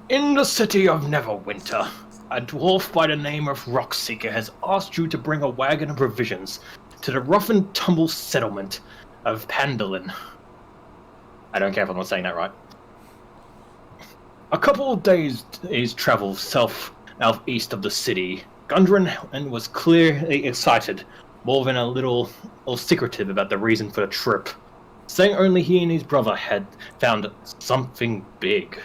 In the city of Neverwinter, a dwarf by the name of Rockseeker has asked you to bring a wagon of provisions to the rough and tumble settlement of Phandelver. I don't care if I'm not saying that right. A couple of days travel southeast of the city, Gundren was clearly excited, more than a little secretive about the reason for the trip, saying only he and his brother had found something big.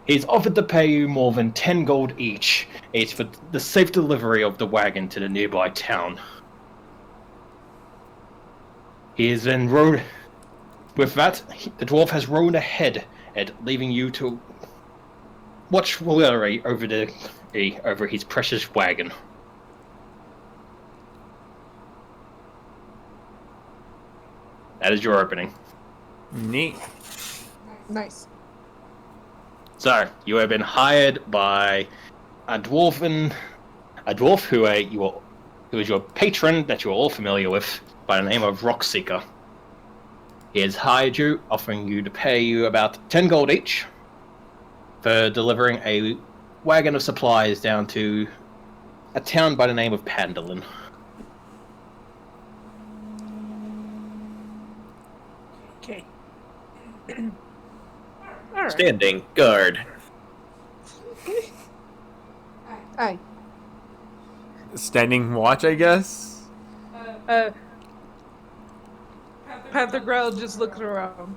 He's offered to pay you more than 10 gold each for the safe delivery of the wagon to the nearby town. He is then rode. With that, the dwarf has rode ahead, leaving you to watch warily over his precious wagon. That is your opening. Neat. Nice. So, you have been hired by a dwarf who is your patron that you are all familiar with by the name of Rockseeker. He has hired you, offering you to pay you about 10 gold each for delivering a wagon of supplies down to a town by the name of Phandelver. Okay. Alright. Standing guard. Aye. Standing watch, I guess? Panther Growl just looks around.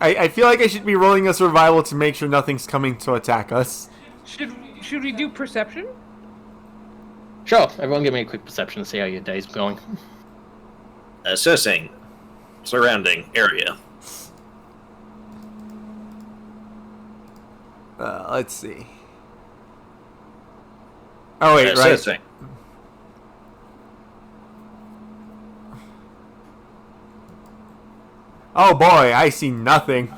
I feel like I should be rolling a survival to make sure nothing's coming to attack us. Should we do perception? Sure, everyone give me a quick perception to see how your day's going. Assessing surrounding area. Let's see. Oh wait, right. Assessing. Oh boy, I see nothing.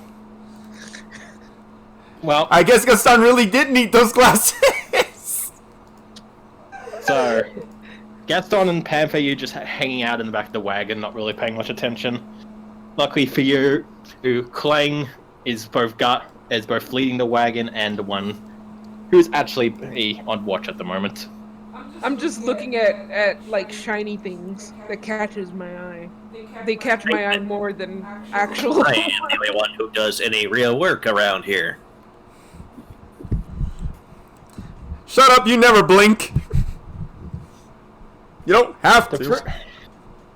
Well, I guess Gaston really did need those glasses. so Gaston and Panther, you just hanging out in the back of the wagon, not really paying much attention. Luckily for you, Clang is both leading the wagon and the one who's actually on watch at the moment. I'm just looking at like shiny things that catches my eye. They catch my eye more than actual. I am the only one who does any real work around here. Shut up, you never blink. You don't have to.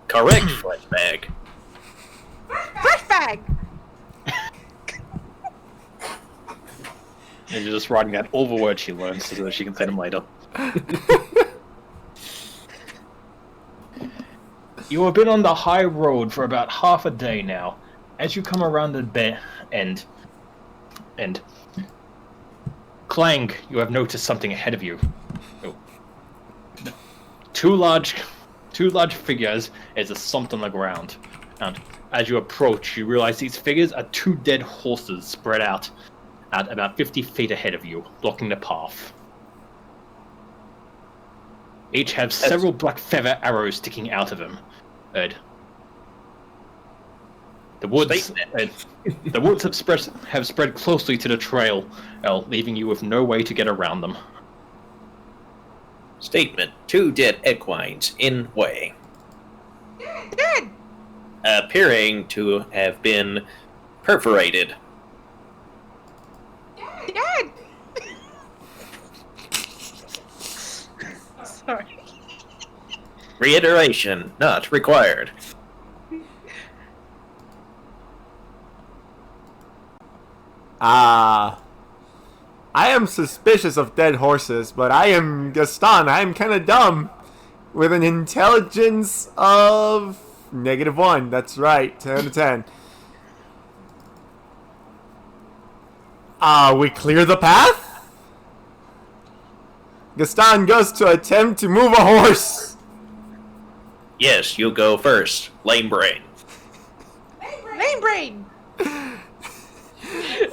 Correct, flashback. Flashback. And you're just writing down all the words she learns so that she can say them later. You have been on the high road for about half a day now. As you come around the bend and Clang, you have noticed something ahead of you. Oh. Two large figures as a slumped on the ground. And as you approach, you realize these figures are two dead horses spread out at about 50 feet ahead of you, blocking the path. Each have several black feather arrows sticking out of them. The woods have spread closely to the trail, leaving you with no way to get around them. Statement. Two dead equines in way. Dead. Appearing to have been perforated. Dead. Sorry. Reiteration not required. I am suspicious of dead horses, but I am Gaston. I am kind of dumb. With an intelligence of -1. That's right, 10 out of 10. We clear the path? Gaston goes to attempt to move a horse. Yes, you go first. Lame brain. Lame brain.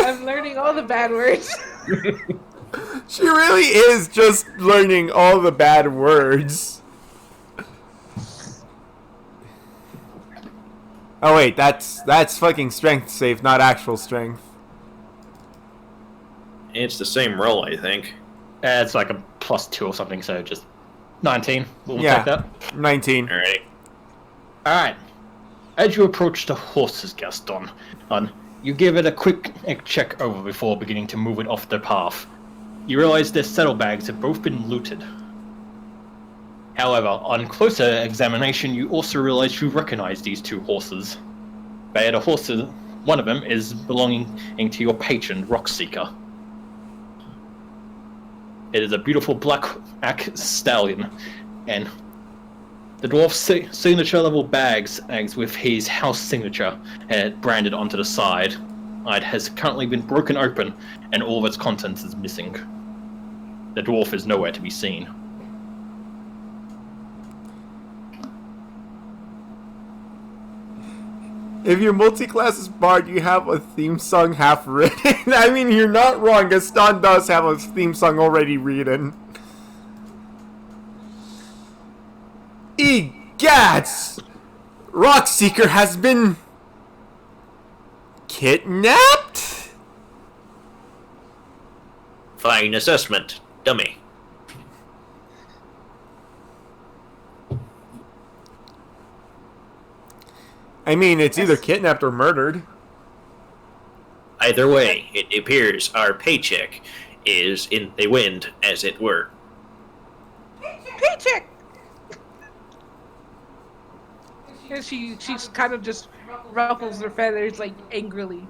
I'm learning all the bad words. She really is just learning all the bad words. Oh wait, that's fucking strength save, not actual strength. It's the same roll, I think. It's like a +2 or something, so just 19. We'll Yeah. take that. 19. Alright. Alright. As you approach the horses, Gaston, you give it a quick check over before beginning to move it off the path. You realize their saddlebags have both been looted. However, on closer examination, you also realize you recognize these two horses. They are the horses. One of them is belonging to your patron, Rockseeker. It is a beautiful black stallion, and the dwarf's signature level bags with his house signature branded onto the side. It has currently been broken open, and all of its contents is missing. The dwarf is nowhere to be seen. If your multi-class is bard, you have a theme song half written. I mean, you're not wrong. Gaston does have a theme song already written. Egats! Rockseeker has been kidnapped? Fine assessment, dummy. I mean, it's either kidnapped or murdered. Either way, it appears our paycheck is in the wind, as it were. Paycheck! And she's kind of just ruffles her feathers, like, angrily.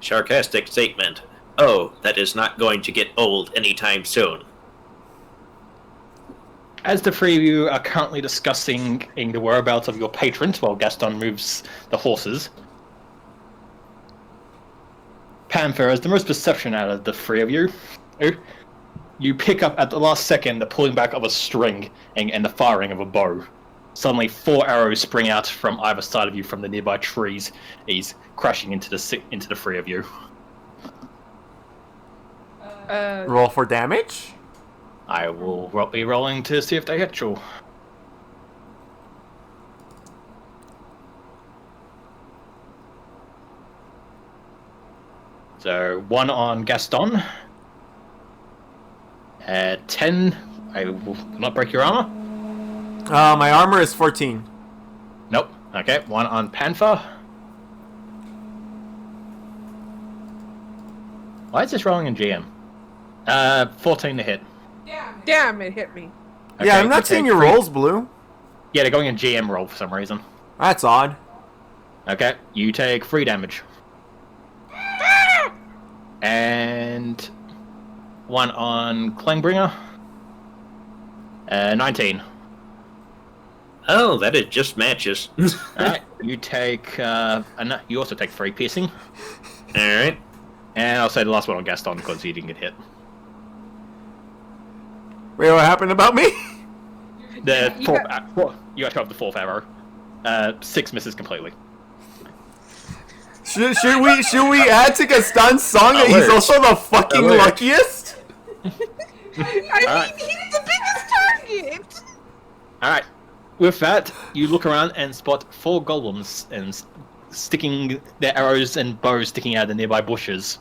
Sarcastic statement. Oh, that is not going to get old anytime soon. As the three of you are currently discussing the whereabouts of your patrons while Gaston moves the horses, Panther has the most perception out of the three of you. You pick up at the last second the pulling back of a string and the firing of a bow. Suddenly, 4 arrows spring out from either side of you from the nearby trees. He's crashing into the three of you. Roll for damage? I will be rolling to see if they hit you. So 1 on Gaston. 10. I will not break your armor. My armor is 14. Nope. Okay, 1 on Panther. Why is this rolling in GM? 14 to hit. Damn, it hit me. Okay, Yeah, I'm not you seeing take your three- rolls, Blue. Yeah, they're going in GM roll for some reason. That's odd. Okay, you take 3 damage. And 1 on Klingbringer. 19. Oh, that it just matches. Alright, you take, you also take 3 piercing. Alright. And I'll say the last one on Gaston because he didn't get hit. Wait, what happened about me? The you actually have the 4th arrow. 6 misses completely. Should we add to Gaston's song that he's Alert. also the fucking Alert. luckiest? I mean, he's the biggest target! Alright, with that, you look around and spot 4 golems and sticking their arrows and bows sticking out of the nearby bushes.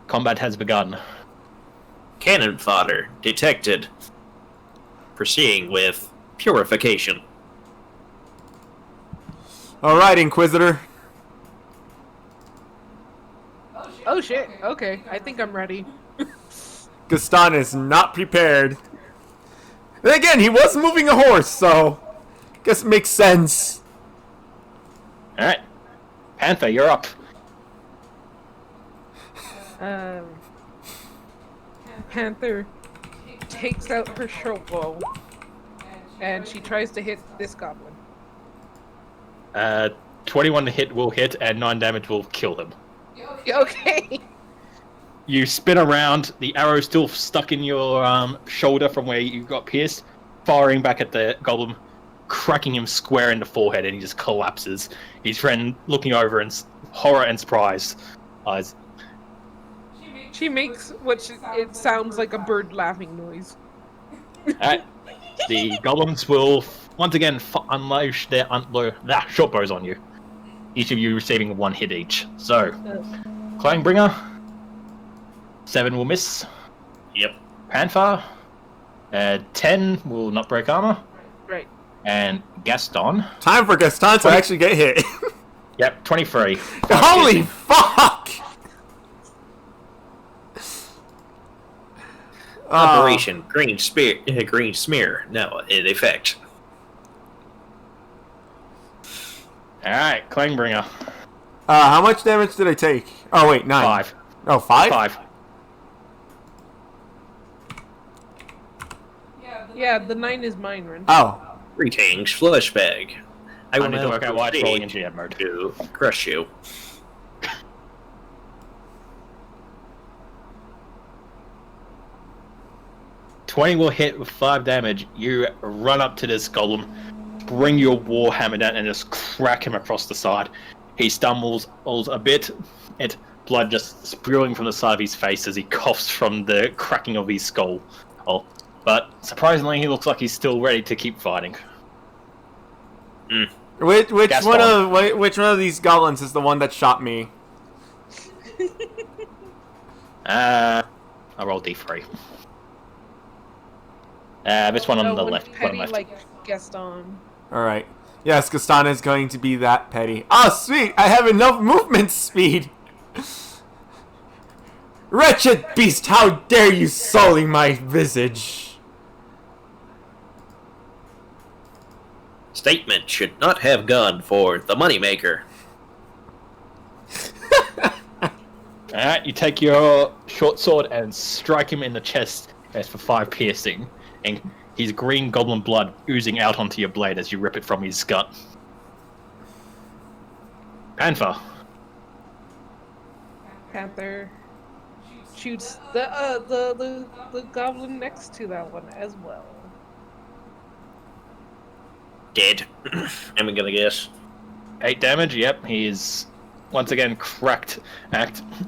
Combat has begun. Cannon fodder detected. Proceeding with purification. Alright, Inquisitor. Oh shit, okay, I think I'm ready. Gaston is not prepared. Then again, he was moving a horse, so guess it makes sense. Alright, Panther, you're up. Panther takes out her short bow, and she tries to hit this goblin. 21 to hit will hit, and 9 damage will kill him. Okay. You spin around, the arrow still stuck in your shoulder from where you got pierced, firing back at the goblin, cracking him square in the forehead, and he just collapses. His friend looking over in horror and surprise. She makes it sounds like a bird laughing noise. Alright, the goblins will once again unleash their short bows on you. Each of you receiving 1 hit each. So, Clangbringer, 7 will miss. Yep. Panther, 10 will not break armor. Right. And Gaston, Time for Gaston to actually get hit. yep, 23. Holy fuck! Operation Green Smear now in effect. Alright, Clangbringer, How much damage did I take? Oh wait, 9. 5. Oh, 5? 5. Yeah, the 9 is mine, Ren. Oh. Greetings, Fleshbag. I I will need to now work out why it's proceed rolling in GM mode. to crush you. "20 will hit with 5 damage. You run up to this golem, bring your warhammer down, and just crack him across the side. He stumbles a bit, and blood just spewing from the side of his face as he coughs from the cracking of his skull. Oh, but surprisingly, he looks like he's still ready to keep fighting. Which Gaston. which one of these goblins is the one that shot me? I roll D3. This one on the One's left. One petty left. like Gaston. Alright. Yes, Gaston is going to be that petty. Oh, sweet! I have enough movement speed! Wretched beast, how dare you sully my visage! Statement should not have gone for the moneymaker. Alright, you take your short sword and strike him in the chest as for 5 piercing, and his green goblin blood oozing out onto your blade as you rip it from his gut. Panther. Panther shoots the goblin next to that one as well. Dead. I'm gonna guess. 8 damage, yep, he is once again cracked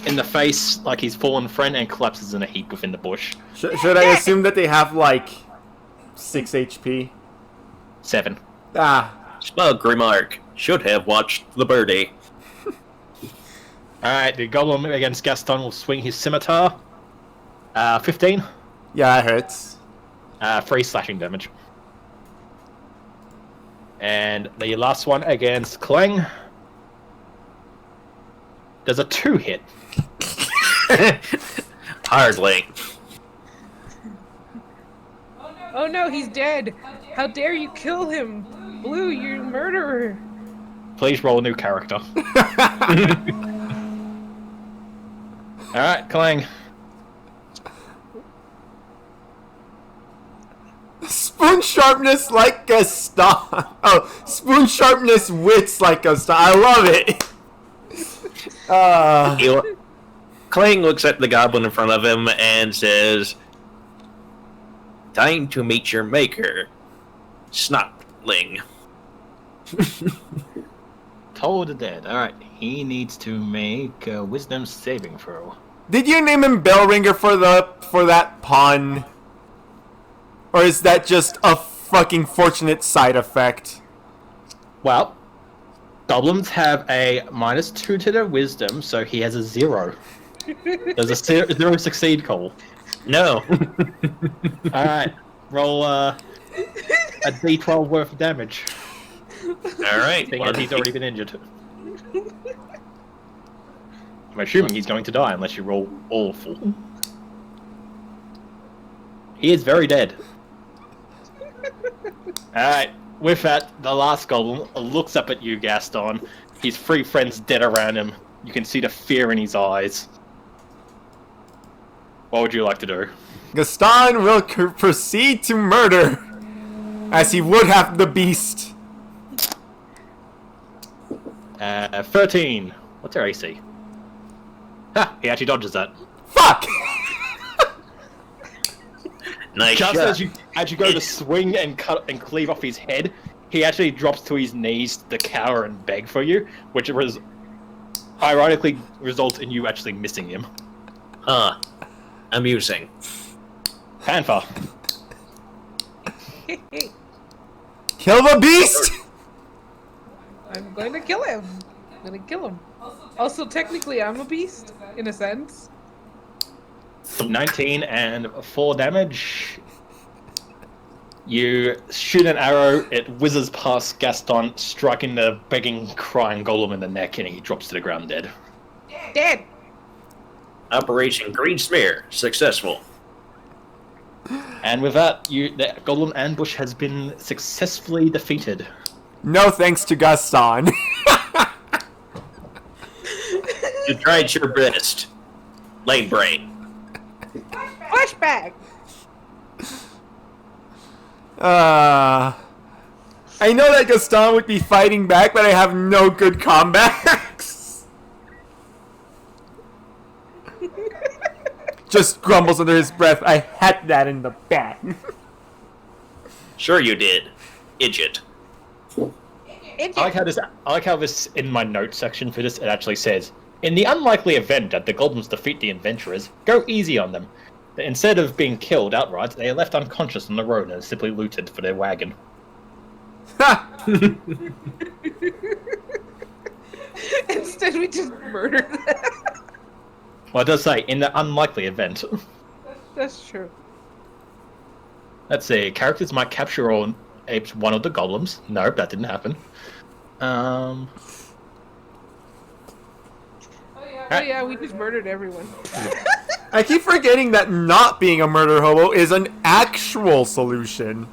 in the face like his fallen friend and collapses in a heap within the bush. Should I assume that they have, like, 6 HP? 7. Ah. Smug remark. Should have watched the birdie. Alright, the goblin against Gaston will swing his scimitar. 15. Yeah, that hurts. 3 slashing damage. And the last one against Clang. Does a 2 hit. Hardly. Oh no, he's dead! How dare you kill him! Blue, you murderer! Please roll a new character. Alright, Clang. Spoon sharpness like Gaston. Oh, spoon sharpness wits like Gaston. I love it. Clang looks at the goblin in front of him and says, "Time to meet your maker, Snotling." Toll the dead. Alright, he needs to make a wisdom saving throw. Did you name him Bellringer for that pun? Or is that just a fucking fortunate side effect? Well, goblins have a -2 to their wisdom, so he has a 0. There's a 0 succeed, Cole. No. Alright, roll a d12 worth of damage. Alright. Seeing as he's already been injured. I'm assuming he's going to die unless you roll awful. He is very dead. Alright, with that, the last goblin looks up at you, Gaston. His 3 friends dead around him. You can see the fear in his eyes. What would you like to do? Gaston will proceed to murder, as he would have the beast. 13. What's our AC? Ha! He actually dodges that. Fuck! Nice Just shot. as you go to swing and cut and cleave off his head, he actually drops to his knees to cower and beg for you, which ironically results in you actually missing him. Huh. Amusing. Panther. Kill the beast! I'm going to kill him. gonna kill him. Also, technically, I'm a beast, in a sense. 19 and 4 damage. You shoot an arrow, it whizzes past Gaston, striking the begging, crying golem in the neck, and he drops to the ground dead. Dead! Operation Green Smear, successful. And with that, the golem ambush has been successfully defeated. No thanks to Gaston. You tried your best. Lane brain. Flashback! I know that Gaston would be fighting back, but I have no good comebacks. Just grumbles under his breath. I had that in the back. Sure you did. Idiot. I like how this in my notes section for this it actually says, in the unlikely event that the goblins defeat the adventurers, go easy on them. Instead of being killed outright, they are left unconscious on the road and simply looted for their wagon. Instead, we just murdered them. Well, it does say, in the unlikely event. That's true. Let's see, characters might capture or ape one of the goblins. Nope, that didn't happen. Oh yeah, we just murdered everyone. I keep forgetting that not being a murder hobo is an actual solution.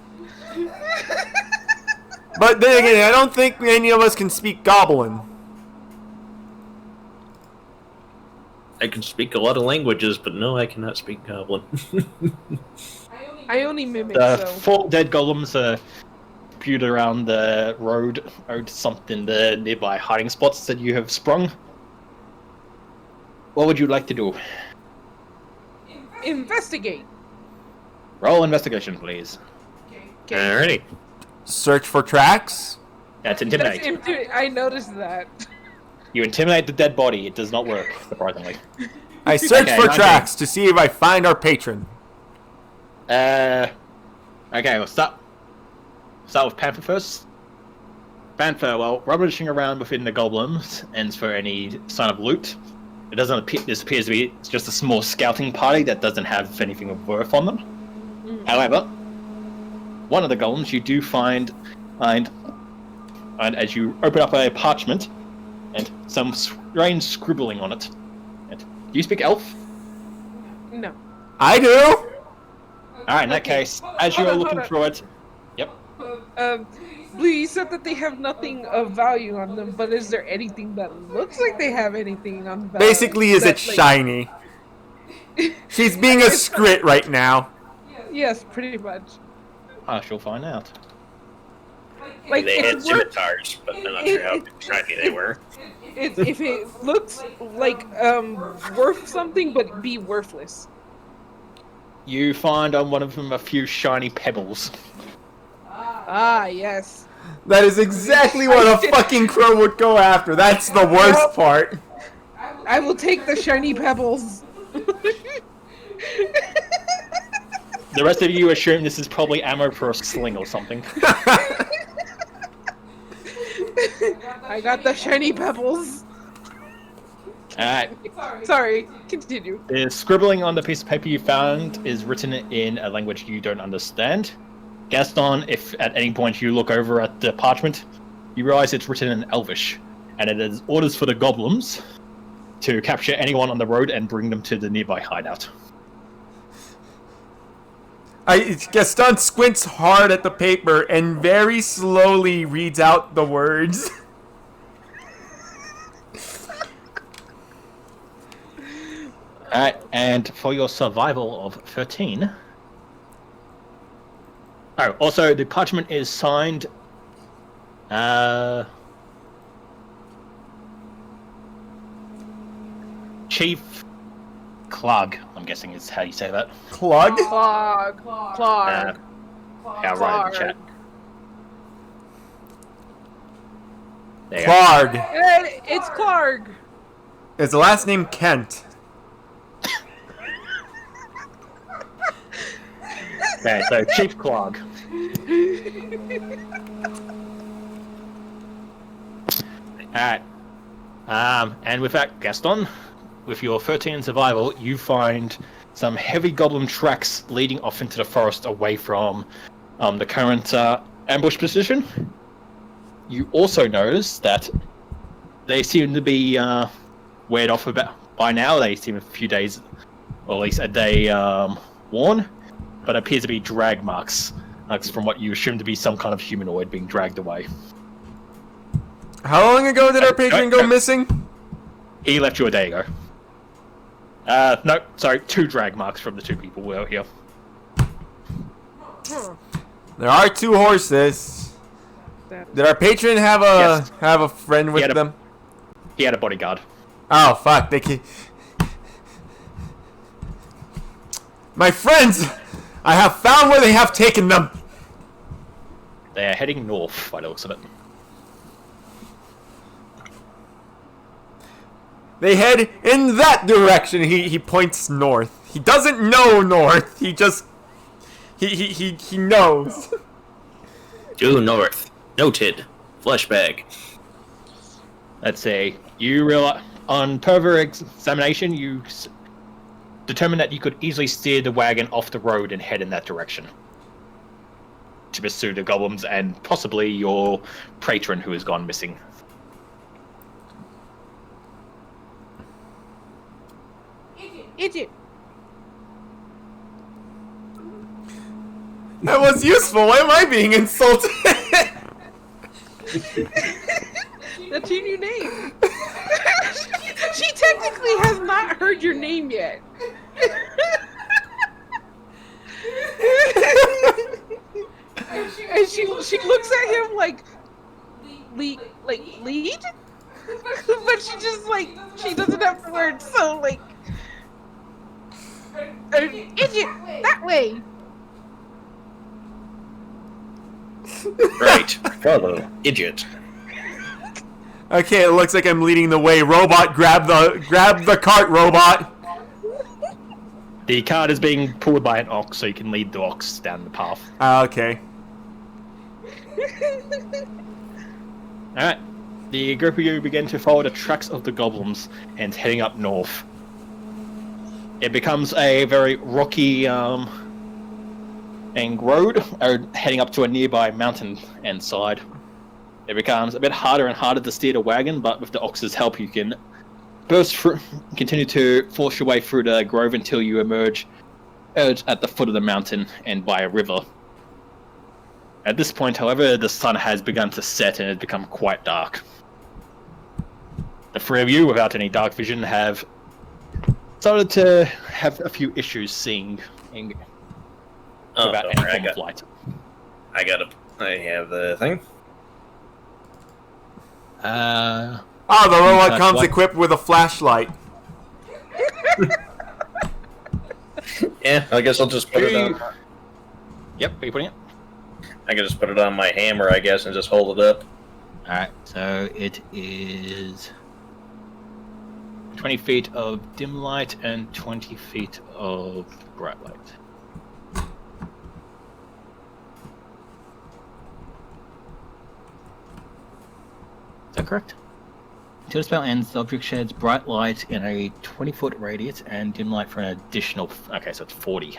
But then again, I don't think any of us can speak Goblin. I can speak a lot of languages, but no, I cannot speak Goblin. I only mimic, The so... 4 dead golems are spewed around the road, owed something the nearby hiding spots that you have sprung. What would you like to do? Investigate! Roll investigation, please. Alrighty. Search for tracks? That's intimidate. I noticed that. You intimidate the dead body. It does not work, surprisingly. I search Okay, for 19. tracks to see if I find our patron. Okay, we'll start with Panther first. Panther, well, rummaging around within the goblins, and for any sign of loot. It doesn't appear. This appears to be just a small scouting party that doesn't have anything of worth on them. However, one of the golems you do find as you open up a parchment, and some strange scribbling on it. And, do you speak Elf? No. I do! Alright, in that case, as you're looking through it... Yep. Blue, you said that they have nothing of value on them, but is there anything that looks like they have anything on value? Basically, is it shiny? She's being a scrit right now. Yes, pretty much. I shall find out. Like, They had it's worth, scimitars, but I'm not sure how shiny they were. if it looks like worth something, but be worthless. You find on one of them a few shiny pebbles. Ah, yes. That is exactly what a fucking crow would go after. That's the worst part. I will take the shiny pebbles. The rest of you assume this is probably ammo for a sling or something. I got the shiny pebbles. Alright. Sorry, continue. The scribbling on the piece of paper you found is written in a language you don't understand. Gaston, if at any point you look over at the parchment, you realize it's written in Elvish, and it is orders for the goblins to capture anyone on the road and bring them to the nearby hideout. Gaston squints hard at the paper and very slowly reads out the words. Alright, and for your survival of 13... Oh, also, the parchment is signed... Chief Clog, I'm guessing is how you say that. Clog? Clog. Yeah, I'll write it in the chat. There you go. Clarg. It's Clarg. Is the last name Kent? Okay, so Chief Clog. Alright. And with that, Gaston, with your 13 survival, you find some heavy goblin tracks leading off into the forest away from the current ambush position. You also notice that they seem to be weared off about by now. They seem a few days, or at least a day worn, but appears to be drag marks from what you assume to be some kind of humanoid being dragged away. How long ago did our patron go missing? He left you a day ago. No, sorry, 2 drag marks from the 2 people who were here. There are 2 horses. Did our patron have a friend with them? He had a bodyguard. Oh fuck! My friends, I have found where they have taken them. They are heading north by the looks of it. They head in that direction. He points north. He doesn't know north. He just he knows. Due north. Noted. Fleshbag. Let's say you realize on further examination, you determined that you could easily steer the wagon off the road and head in that direction to pursue the goblins and possibly your patron who has gone missing. Idiot. That was useful. Why am I being insulted? That's your new name. She technically has not heard your name yet. And she looks at him like lead? But she just she doesn't have the words, so idiot, that way. Right. Follow. Idiot. Okay, it looks like I'm leading the way. Robot, grab the cart, robot. The cart is being pulled by an ox, so you can lead the ox down the path. Okay. Alright. The group of you begin to follow the tracks of the goblins and heading up north. It becomes a very rocky and road, heading up to a nearby mountain and side. It becomes a bit harder and harder to steer the wagon, but with the ox's help you can burst through, continue to force your way through the grove until you emerge at the foot of the mountain and by a river. At this point, however, the sun has begun to set and it has become quite dark. The 3 of you, without any dark vision, have started to have a few issues seeing without any form of light. I have the thing. The robot comes equipped with a flashlight. Yeah, I guess I'll just put it on. Yep, are you putting it? I can just put it on my hammer, I guess, and just hold it up. Alright, so it is 20 feet of dim light and 20 feet of bright light. Is that correct? Until the spell ends, the object sheds bright light in a 20-foot radius and dim light for an additional... Okay, so it's 40.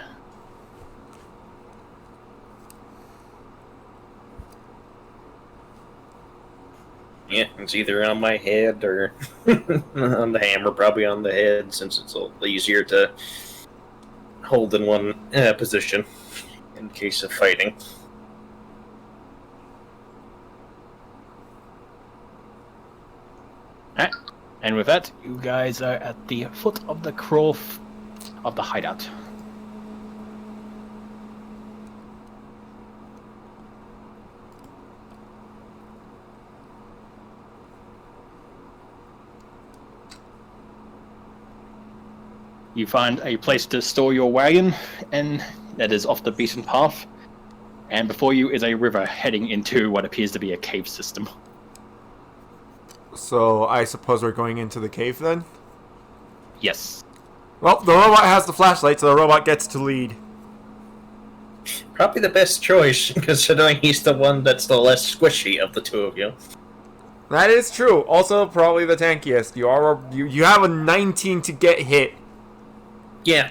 Yeah, it's either on my head or on the hammer, probably on the head, since it's a little easier to hold in one position in case of fighting. Alright, and with that, you guys are at the foot of the crawl of the hideout. You find a place to store your wagon, and that is off the beaten path. And before you is a river heading into what appears to be a cave system. So I suppose we're going into the cave then? Yes. Well, the robot has the flashlight, so the robot gets to lead. Probably the best choice, considering he's the one that's the less squishy of the 2 of you. That is true. Also, probably the tankiest. You have a 19 to get hit. Yeah.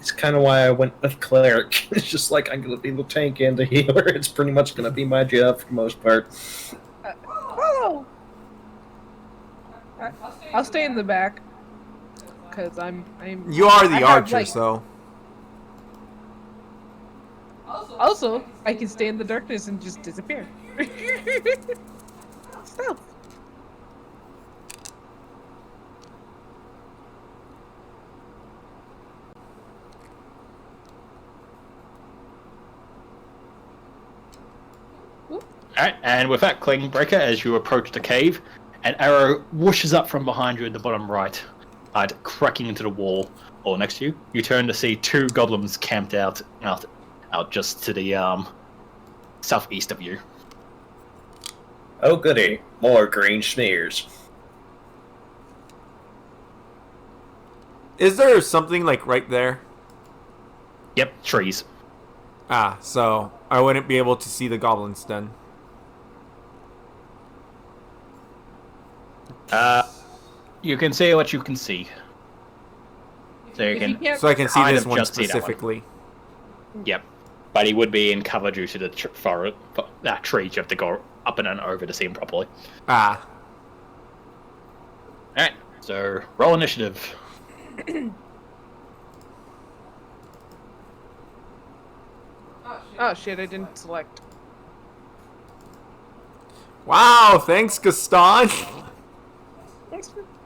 It's kind of why I went with cleric. It's just like I'm gonna be the tank and the healer. It's pretty much gonna be my job for the most part. Follow. I'll stay in the back. Cause I'm. You are the I have, archer, like- so. Also, I can stay in the darkness and just disappear. Stealth. Alright, and with that cling breaker, as you approach the cave, an arrow whooshes up from behind you in the bottom right, cracking into the wall or next to you. You turn to see two goblins camped out just to the southeast of you. Oh goody, more green smears. Is there something like right there? Yep, trees. Ah, so I wouldn't be able to see the goblins then. You can see what you can see. So you If you can. can't- So I can see Kind this of one just see that one. specifically. Yep. But he would be in cover due to the that tree. You have to go up and over to see him properly. Ah. Alright, so roll initiative. Oh shit! I didn't select. Wow, thanks, Gaston.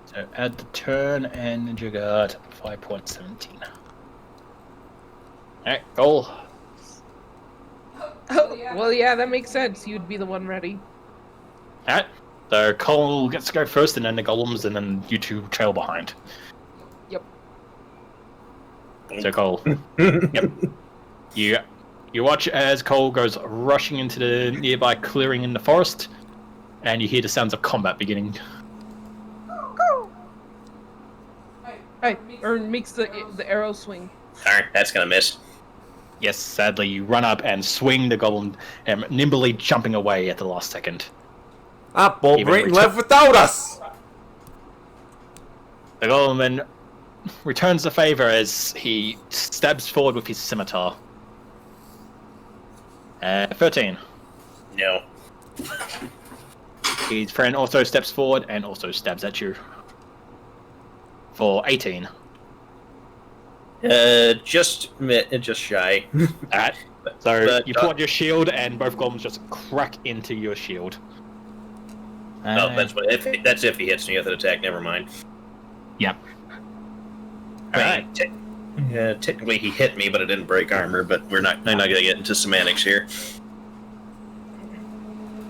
So add the turn and you got 5.17. Alright, goal. Oh, well, yeah, that makes sense. You'd be the one ready. Alright, so Cole gets to go first and then the golems and then you two trail behind. Yep. So Cole. Yep. You watch as Cole goes rushing into the nearby clearing in the forest and you hear the sounds of combat beginning. Right, or makes the arrow swing. Alright, that's gonna miss. Yes, sadly, you run up and swing the goblin, nimbly jumping away at the last second. Ah, Bolt Even Brayton return- left without us! The golem then returns the favor as he stabs forward with his scimitar. 13. No. His friend also steps forward and also stabs at you. For 18. Just shy. Alright. So But, you pull out your shield and both golems just crack into your shield. No, that's if he hits me with an attack. Never mind. Yep. I mean, technically he hit me, but it didn't break armor. But I'm not gonna get into semantics here.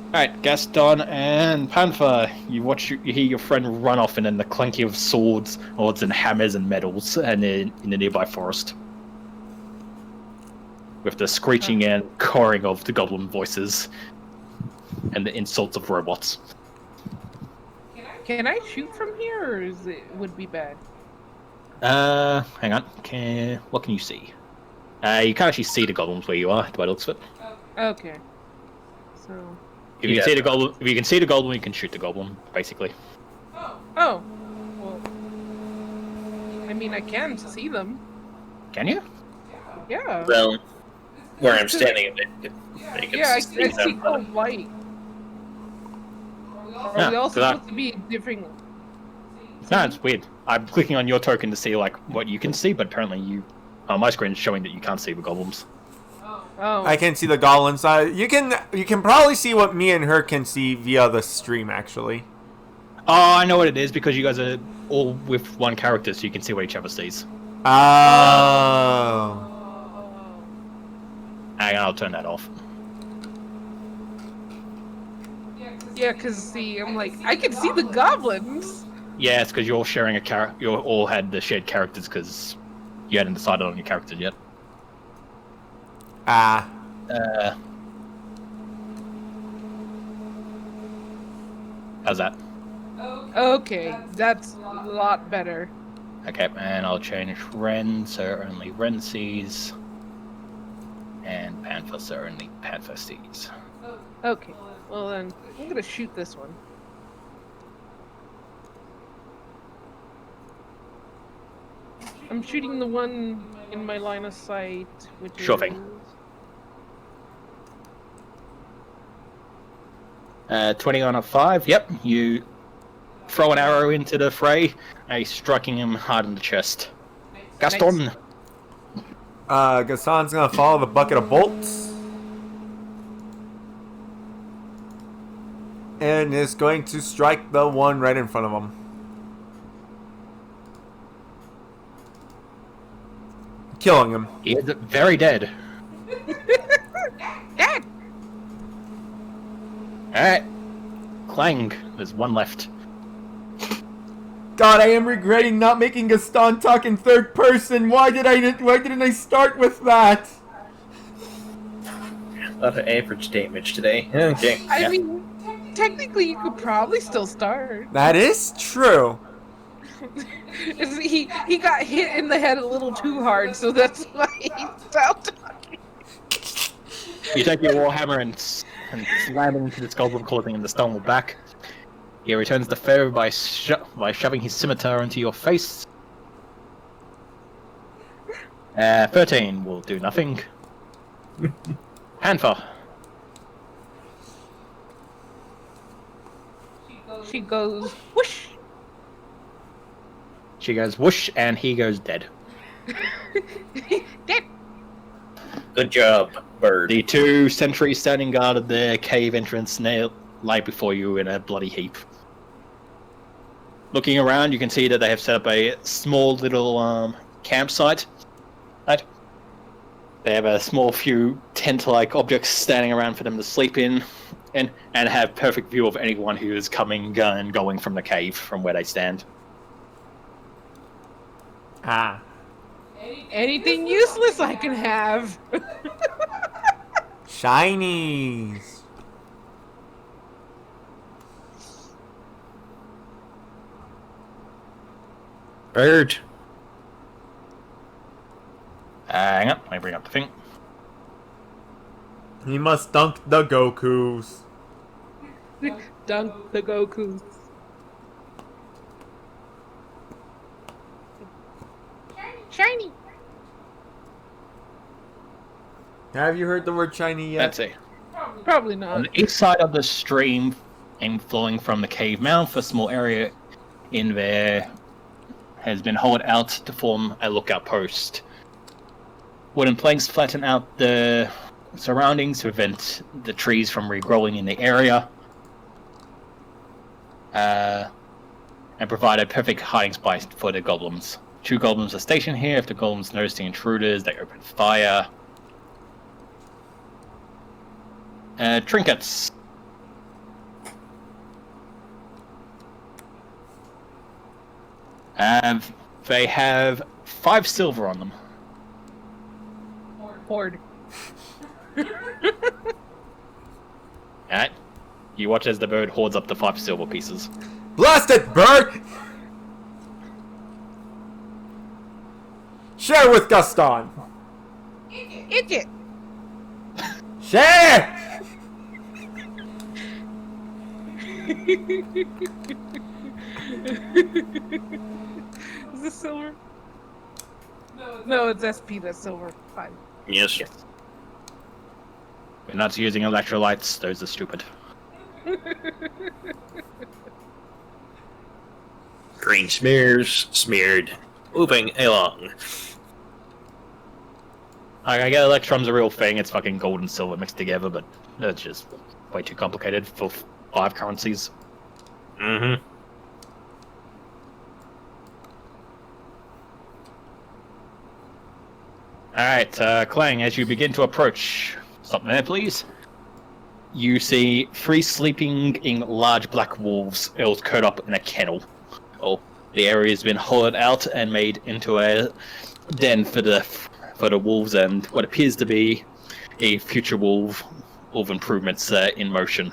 Alright, Gaston and Panther, you hear your friend run off and then the clanking of swords and hammers and metals and in the nearby forest. With the screeching and cawing of the goblin voices and the insults of robots. Can I shoot from here, or would be bad? Hang on. What can you see? You can't actually see the goblins where you are, by the looks of it. Okay. So. If you can see the goblin, you can shoot the goblin, basically. Oh. Well. I mean, I can see them. Can you? Yeah. Well, where I'm standing, I can Yeah, I see see them. cold light. Are Yeah, we all 'cause I- supposed to be different? No, it's weird. I'm clicking on your token to see like what you can see, but apparently my screen's showing that you can't see the goblins. Oh. I can see the goblins. You can probably see what me and her can see via the stream, actually. Oh, I know what it is because you guys are all with one character, so you can see what each other sees. Oh. Hang on, I'll turn that off. Yeah, because see, I'm like, I can see the goblins. Yeah, it's because you're all sharing a character. You all had the shared characters because you hadn't decided on your characters yet. Ah. How's that? Okay, that's a lot better. Okay, and I'll change Ren so only Ren sees, and Panther so only Panther sees. Okay, well then, I'm gonna shoot this one. I'm shooting the one in my line of sight, which Sure is... thing. 20 on a 5, yep. You throw an arrow into the fray, striking him hard in the chest. Gaston! Nice. Gaston's gonna follow the bucket of bolts. And is going to strike the one right in front of him. Killing him. He is very dead. Dad! Alright. Clang. There's one left. God, I am regretting not making Gaston talk in third person. Why didn't I start with that? A lot of average damage today. Okay. I mean, technically you could probably still start. That is true. He got hit in the head a little too hard, so that's why he stopped talking. You take your warhammer and slam it into this goblin, causing him to stumble back. He returns the favor by shoving his scimitar into your face. 13 will do nothing. Panther. She goes whoosh. She goes whoosh, and he goes dead. Dead. Good job, bird. The two sentries standing guard at the cave entrance lie before you in a bloody heap. Looking around, you can see that they have set up a small little campsite. Right? They have a small few tent-like objects standing around for them to sleep in, and have perfect view of anyone who is coming and going from the cave from where they stand. Ah. Anything useless I can have. Shinies. Bird. Hang on, let me bring up the thing. He must dunk the Gokus. Dunk the Goku. Shiny. Have you heard the word shiny yet? Let's see. Probably On not. the east side of the stream, and flowing from the cave mouth, a small area in there has been hollowed out to form a lookout post. Wooden planks flatten out the surroundings to prevent the trees from regrowing in the area, and provide a perfect hiding spot for the goblins. 2 goblins are stationed here. If the goblins notice the intruders, they open fire. Trinkets. They have 5 silver on them. Horde. Alright. You watch as the bird hoards up the 5 silver pieces. Blast it, bird! Share with Gaston. Idiot. Share! Is this silver? No, it's SP. That's silver. Fine. Yes. We're not using electrolytes, those are stupid. Green smears, smeared. Moving along. I get Electrum's a real thing, it's fucking gold and silver mixed together, but that's just way too complicated for 5 currencies. Mm-hmm. Alright, Clang, as you begin to approach, stop there please. You see 3 sleeping in large black wolves, all curled up in a kennel. Oh, the area has been hollowed out and made into a den for the wolves and what appears to be a future wolf improvements in motion.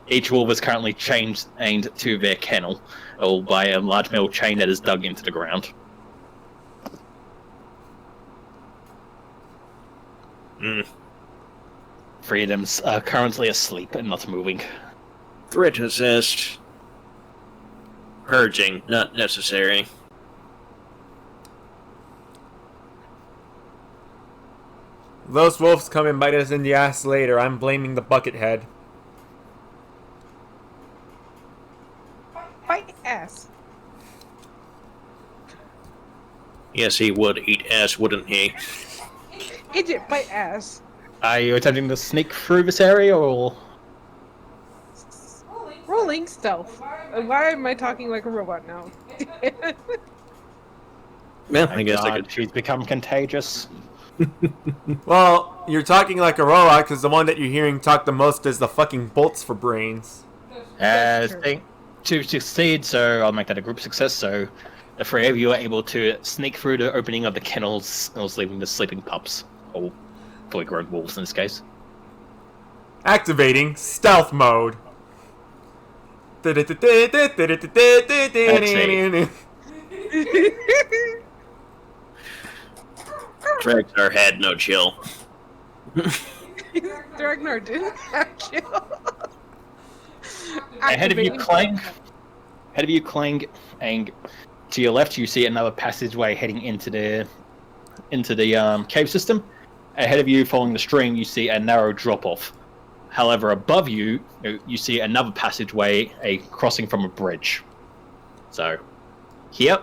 Each wolf is currently chained to their kennel, or by a large metal chain that is dug into the ground. Three of them are currently asleep and not moving. Threat assessed. Purging, not necessary. Those wolves come and bite us in the ass later. I'm blaming the bucket head. Bite ass. Yes, he would eat ass, wouldn't he? Idiot, bite ass. Are you attempting to sneak through this area, or...? Rolling stealth. Why am I talking like a robot now? Well, I guess I God, could. she's become contagious. Well, you're talking like a robot because the one that you're hearing talk the most is the fucking bolts for brains. That's true. To succeed, so I'll make that a group success, so the three of you are able to sneak through the opening of the kennels, leaving the sleeping pups, or fully grown wolves in this case. Activating stealth mode. Dragnar had no chill. Ragnar didn't have kill. Ahead of you, Clang, and to your left, you see another passageway heading into the cave system. Ahead of you, following the stream, you see a narrow drop-off. However, above you, you see another passageway, a crossing from a bridge. So, here,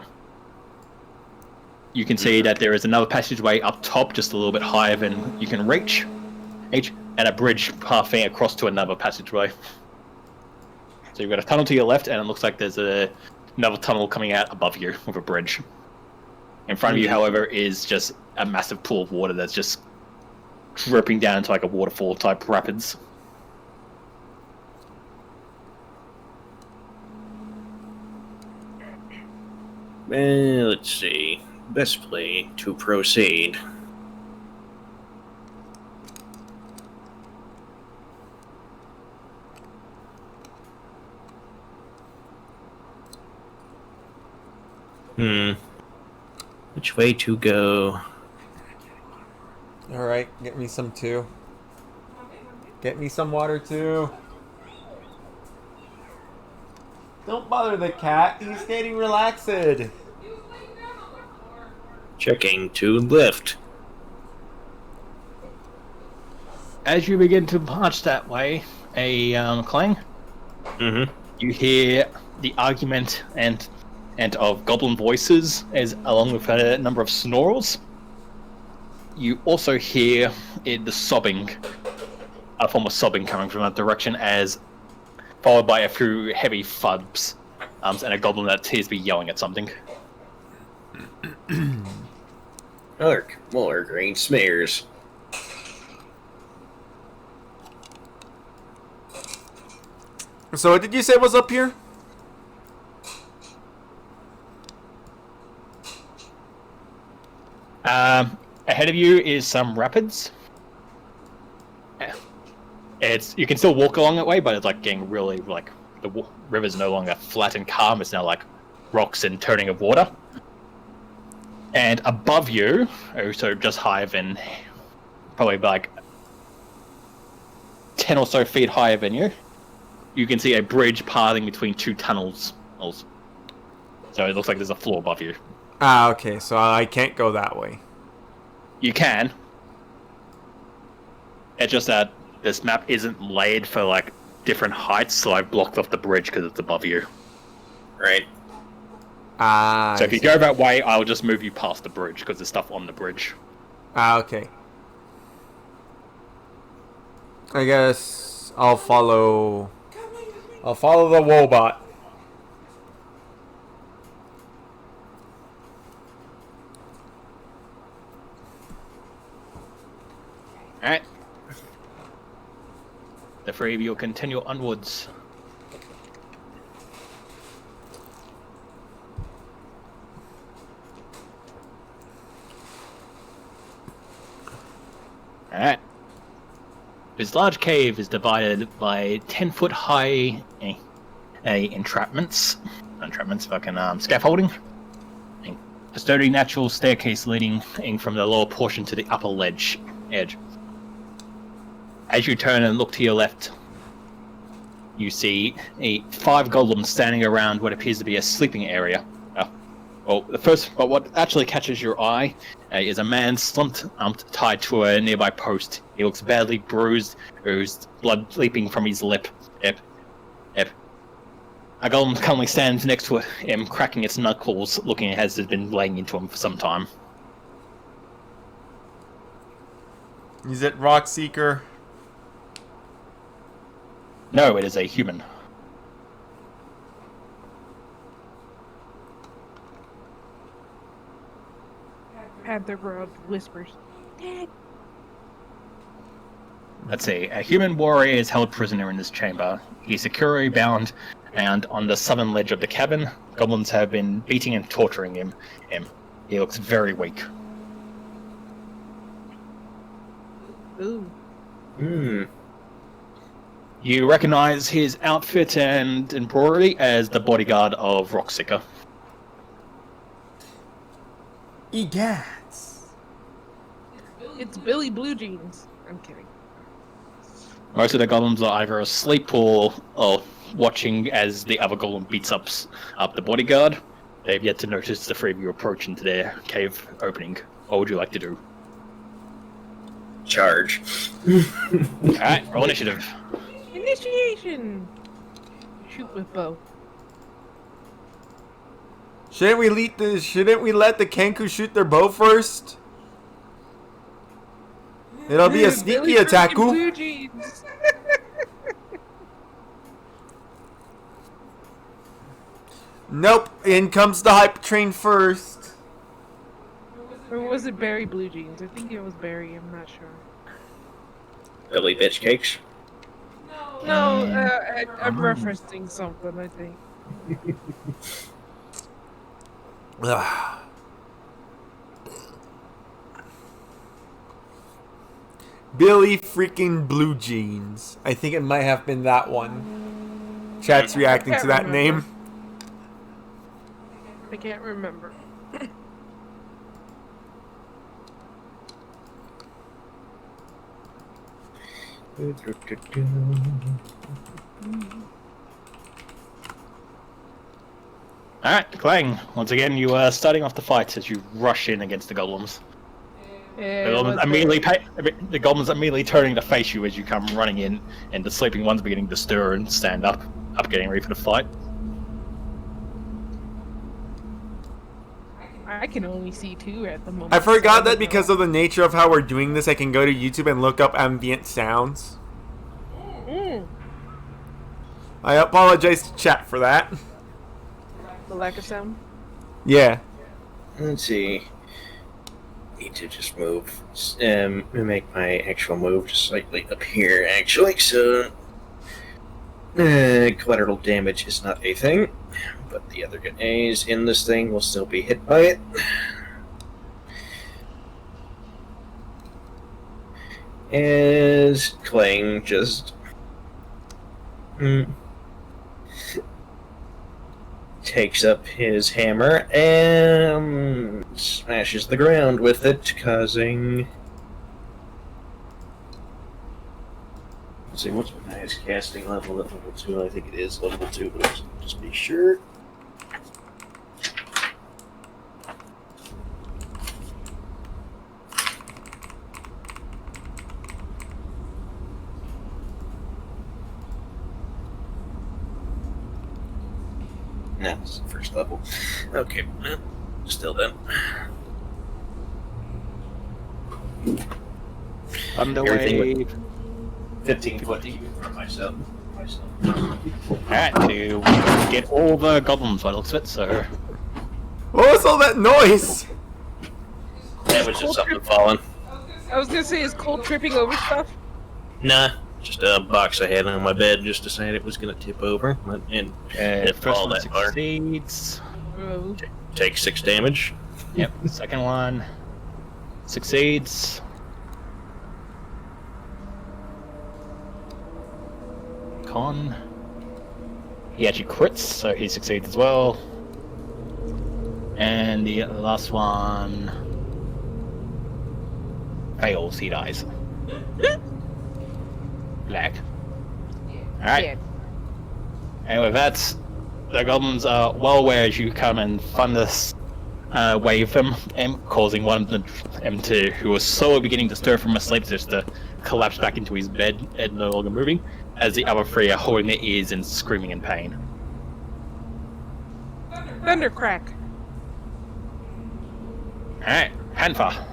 you can see that there is another passageway up top, just a little bit higher than you can reach, and a bridge pathing across to another passageway. So you've got a tunnel to your left, and it looks like there's another tunnel coming out above you with a bridge. In front of you, however, is just a massive pool of water that's just dripping down into like a waterfall type rapids. Well, let's see. Best play to proceed. Which way to go? Alright, get me some too. Get me some water too. Don't bother the cat, he's getting relaxed. Checking to lift. As you begin to march that way, Clang, you hear the argument and of goblin voices, as along with a number of snores. You also hear the sobbing, a form of sobbing coming from that direction, as followed by a few heavy thuds, and a goblin that appears to be yelling at something. More green smears. So what did you say was up here? Ahead of you is some rapids. You can still walk along that way, but it's like getting really like the river's no longer flat and calm. It's now like rocks and turning of water. And above you, so just higher than probably like 10 or so feet higher than you, you can see a bridge pathing between two tunnels. So it looks like there's a floor above you. Ah, okay, so I can't go that way. You can. It's just that this map isn't laid for like different heights, so I've blocked off the bridge because it's above you. Right. Ah. So if you go that way, I'll just move you past the bridge because there's stuff on the bridge. Ah, okay. I guess I'll follow the Wobot. Alright. The three of you will continue onwards. Alright. This large cave is divided by 10-foot high entrapments. Scaffolding. A sturdy natural staircase leading from the lower portion to the upper edge. As you turn and look to your left, you see 5 golems standing around what appears to be a sleeping area. But what actually catches your eye is a man slumped, tied to a nearby post. He looks badly bruised, there's blood leaping from his lip. A golem currently stands next to him, cracking its knuckles, looking as it's been laying into him for some time. Is it Rockseeker? No, it is a human. Phandelver whispers. Let's see. A human warrior is held prisoner in this chamber. He's securely bound, and on the southern ledge of the cabin, goblins have been beating and torturing him. He looks very weak. Ooh. You recognize his outfit and embroidery as the bodyguard of Rockseeker. Egats. It's Billy Blue Jeans. I'm kidding. Most of the golems are either asleep or watching as the other golem beats up the bodyguard. They've yet to notice the 3 of you approach into their cave opening. What would you like to do? Charge. Alright, roll initiative. Initiation. Shoot with bow. Shouldn't we let the Kenku shoot their bow first? It'll be a sneaky attack. Blue Jeans. Nope. In comes the hype train first. Or was it Barry Blue Jeans? I think it was Barry. I'm not sure. Billy bitch cakes. No, I'm referencing something. I think. Billy freaking Blue Jeans. I think it might have been that one. Chat's reacting to that name. I can't remember. Alright, Clang. Once again, you are starting off the fight as you rush in against the golems. The golems immediately turning to face you as you come running in, and the sleeping ones beginning to stir and stand up, getting ready for the fight. I can only see 2 at the moment. I forgot that because of the nature of how we're doing this, I can go to YouTube and look up ambient sounds. I apologize to chat for that. The lack of sound? Yeah. Let's see. Need to just move. Make my actual move just slightly up here, actually. So, collateral damage is not a thing, but the other guys in this thing will still be hit by it. As Clang just takes up his hammer and smashes the ground with it, causing... Let's see, what's my highest casting level at level 2? I think it is level 2, but let's just be sure. No, it's the first level. Okay, still then. Underway. 15 foot from myself. Alright, to get all the goblins by the looks of it, so... What was all that noise? That was just something falling. I was gonna say, is Cole tripping over stuff? Nah, just a box I had on my bed just decided it was going to tip over. And it first fall one that hard. succeeds. Oh. Take 6 damage. Yep, second one succeeds. Con. He actually crits, so he succeeds as well. And the last one fails, he dies. Black. Alright. Yeah. And with that, the goblins are well aware as you come and thunder wave them, and causing one of them to, who was slowly beginning to stir from a sleep, just to collapse back into his bed and no longer moving, as the other three are holding their ears and screaming in pain. Thundercrack. Alright, Panther.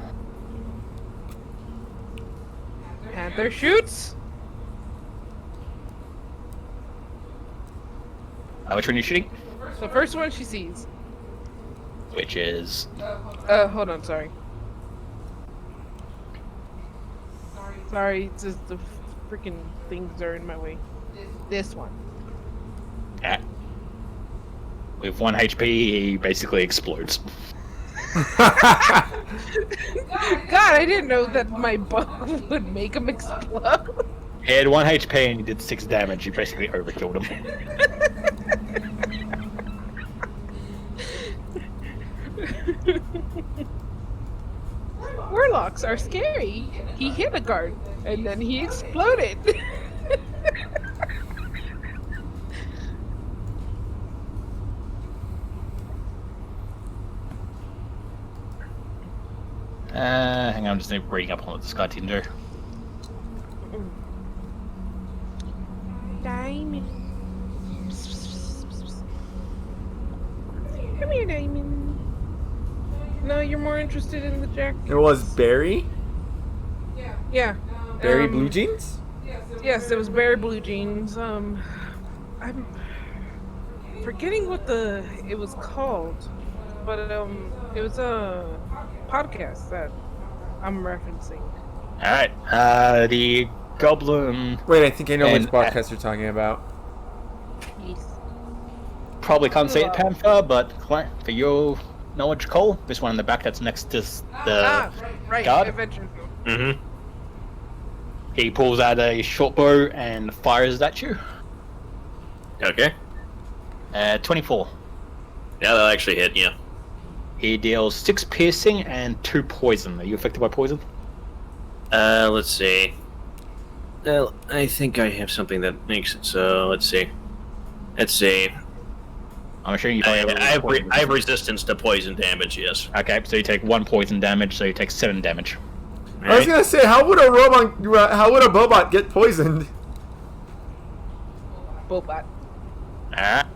Panther shoots. Which one are you shooting? The first one she sees. Which is... Hold on, sorry. Sorry, it's just the freaking things are in my way. This one. Yeah. With 1 HP, he basically explodes. God, I didn't know that my bug would make him explode. He had 1 HP and he did 6 damage. You basically overkilled him. Warlocks are scary. He hit a guard, and then he exploded. Hang on, I'm just reading up on what this guy didn't do. Diamond. Come here, Diamond. No, you're more interested in the jack. It was Barry? Yeah. Barry Blue Jeans? Yes, it was Barry Blue Jeans. I'm forgetting what it was called, but it was a podcast that I'm referencing. Alright, the goblin Wait, I think I know which And- podcast you're talking about. Yes. probably can't say it Panther, but for your knowledge, Cole, this one in the back that's next to the Right. guard. Adventure. Mm-hmm. He pulls out a short bow and fires it at you. Okay. 24. Yeah, that'll actually hit you. He deals 6 piercing and 2 poison. Are you affected by poison? Let's see. Well, I think I have something that makes it so. Let's see. I'm assuming you I, probably I, have, re- poison I have resistance to poison damage, yes. Okay, so you take 1 poison damage, so you take 7 damage. I was gonna say, how would a Bobot get poisoned? Bobot. Alright.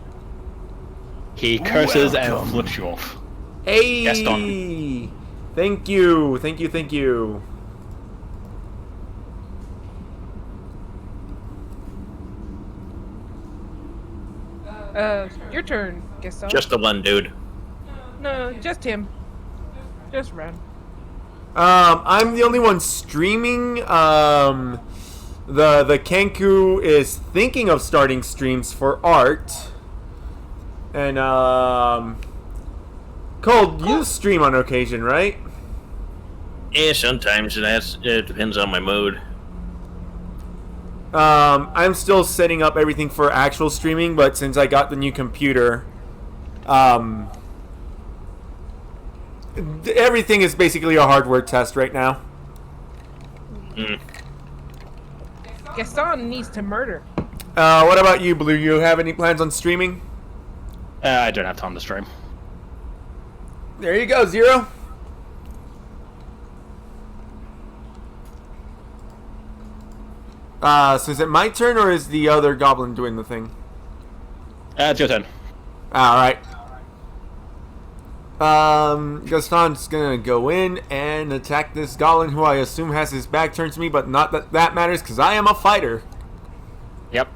He curses and flips you off. Hey! Gaston. Thank you. Your turn, Gaston. Just the one dude. No, just him. Just run. I'm the only one streaming. The Kenku is thinking of starting streams for art. And Cole, you stream on occasion, right? Yeah, sometimes it depends on my mood. I'm still setting up everything for actual streaming, but since I got the new computer, everything is basically a hardware test right now. Mm. Gaston needs to murder. What about you, Blue? You have any plans on streaming? I don't have time to stream. There you go, Zero. So is it my turn or is the other goblin doing the thing? It's your turn. Alright. Gaston's gonna go in and attack this goblin who I assume has his back turned to me, but not that that matters because I am a fighter. Yep.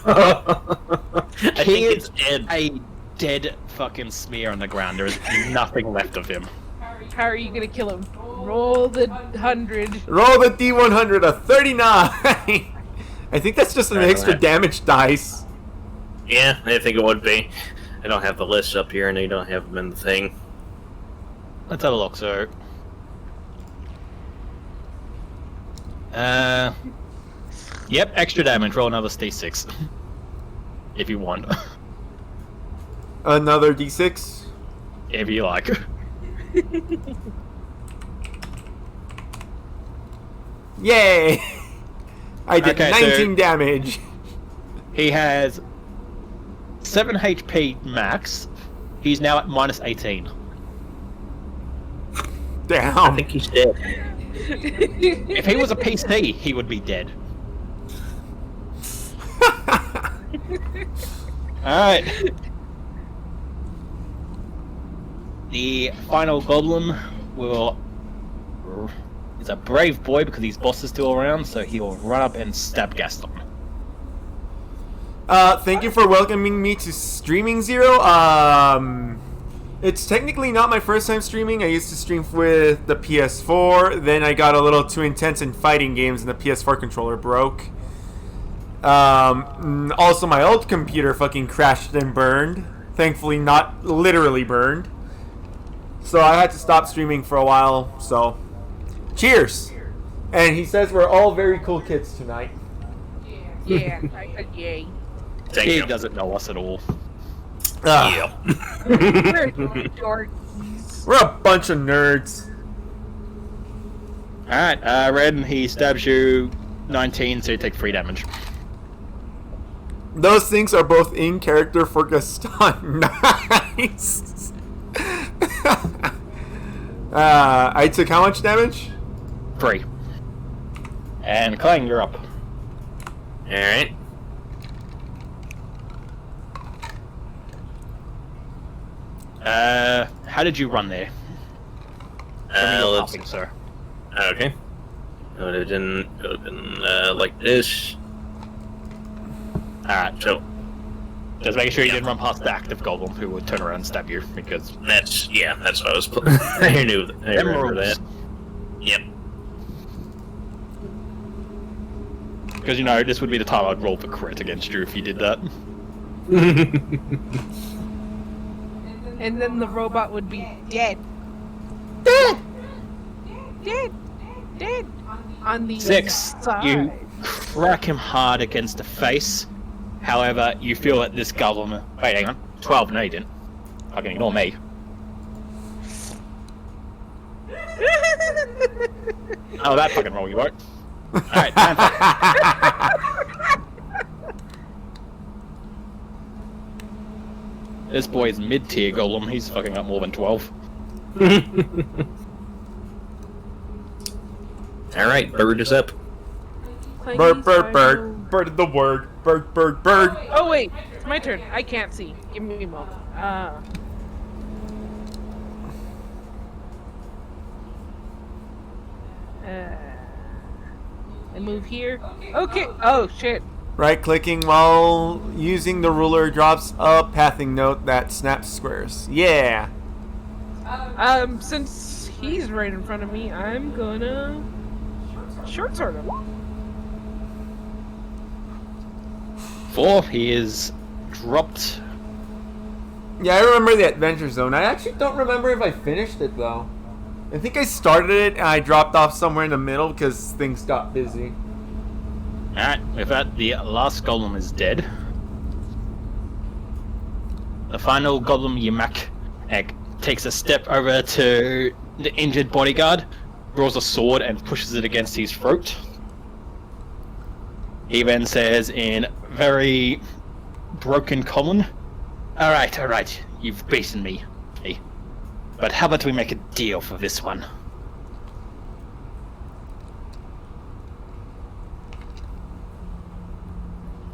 I think it's dead. A dead fucking smear on the ground. There is nothing left of him. How are you gonna kill him? Roll the 100. Roll the D100, a 39! I think that's just an extra damage dice. Yeah, I think it would be. I don't have the list up here, and they don't have them in the thing. Let's have a look. So, yep, extra damage. Roll another D6 if you want, Another D6. if you like. Yay! I did Okay, 19 damage. He has 7 HP max. He's now at minus 18. Damn. I think he's dead. If he was a PC, he would be dead. Alright. The final goblin is a brave boy because his boss is still around, so he will run up and stab Gaston. Thank you for welcoming me to Streaming Zero. It's technically not my first time streaming. I used to stream with the PS4, then I got a little too intense in fighting games and the PS4 controller broke. Also my old computer fucking crashed and burned. Thankfully not literally burned. So I had to stop streaming for a while, so cheers! And he says we're all very cool kids tonight. Yeah, yay. Thank He you. doesn't know us at all. Yeah. We're dorks. We're a bunch of nerds. Alright, Red, he stabs you 19, so you take 3 damage. Those things are both in character for Gaston. Nice! I took how much damage? 3. And Clang, you're up. Alright. How did you run there? Show me your Let's. hopping, sir. Okay. It would have been like this. Alright, So just making sure you didn't run past the active goblin who would turn around and stab you, because that's what I was. I knew. I them remember rules. that. Yep. Because, you know, this would be the time I'd roll for crit against you if you did that. And then the robot would be dead. Dead! Dead! Dead! On the 6. side. You crack him hard against the face. However, you feel that this goblin... Wait, hang on. 12, no you didn't. Fucking ignore me. Oh, that fucking roll you won't. Alright, time for... This boy is mid-tier golem, he's fucking up more than 12. Alright, bird is up. Bird, bird, bird. Bird of the word. Bird, bird, bird. Oh wait, it's my turn. I can't see. Give me a moment. I move here. Okay. Oh shit. Right-clicking while using the ruler drops a pathing note that snaps squares. Yeah. Since he's right in front of me, I'm gonna short sword him. 4, he is dropped. Yeah, I remember the Adventure Zone. I actually don't remember if I finished it, though. I think I started it and I dropped off somewhere in the middle because things got busy. Alright, with that, the last golem is dead. The final golem, Yamak, takes a step over to the injured bodyguard, draws a sword and pushes it against his throat. He then says in very broken common, Alright, you've beaten me. Hey. But how about we make a deal for this one?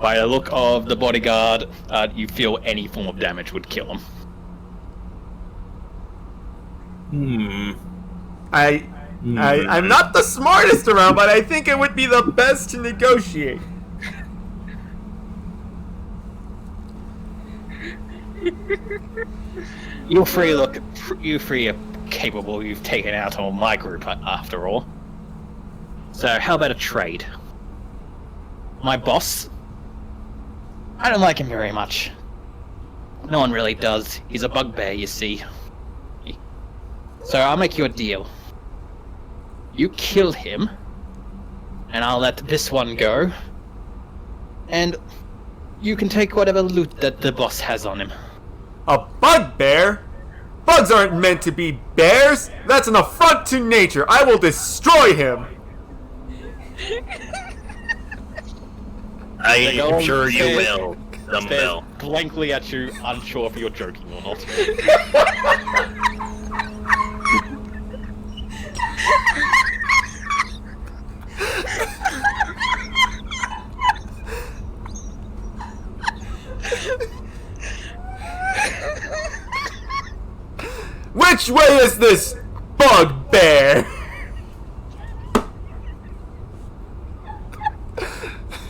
By the look of the bodyguard, you feel any form of damage would kill him. I'm not the smartest around, but I think it would be the best to negotiate. You three are capable. You've taken out all my group after all. So how about a trade? My boss? I don't like him very much. No one really does. He's a bugbear, you see. So I'll make you a deal. You kill him, and I'll let this one go. And you can take whatever loot that the boss has on him. A bugbear? Bugs aren't meant to be bears. That's an affront to nature. I will destroy him. I The am golem sure you says- will, Stares dumbbell. blankly at you, unsure if you're joking or not. Which way is this bugbear?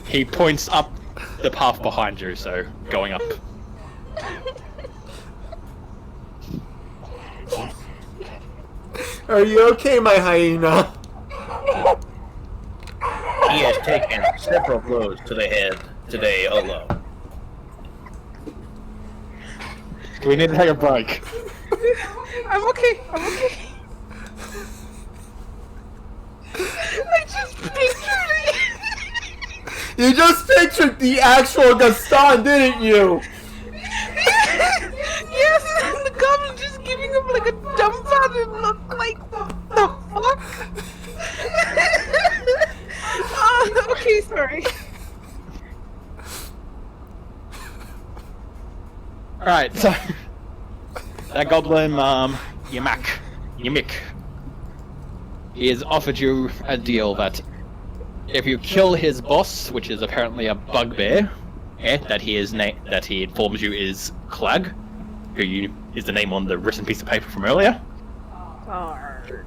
He points up the path behind you, so going up. Are you okay, my hyena? He has taken several blows to the head today alone. We need to take a break. I'm okay. I'm okay. I just pictured it. You just pictured the actual Gaston, didn't you? Yes, and the goblin just giving him like a dumbfounded look, like the fuck. Okay, sorry. Alright, so that goblin, Yimik, he has offered you a deal that if you kill his boss, which is apparently a bugbear, that he informs you is Clag, is the name on the written piece of paper from earlier. Arg.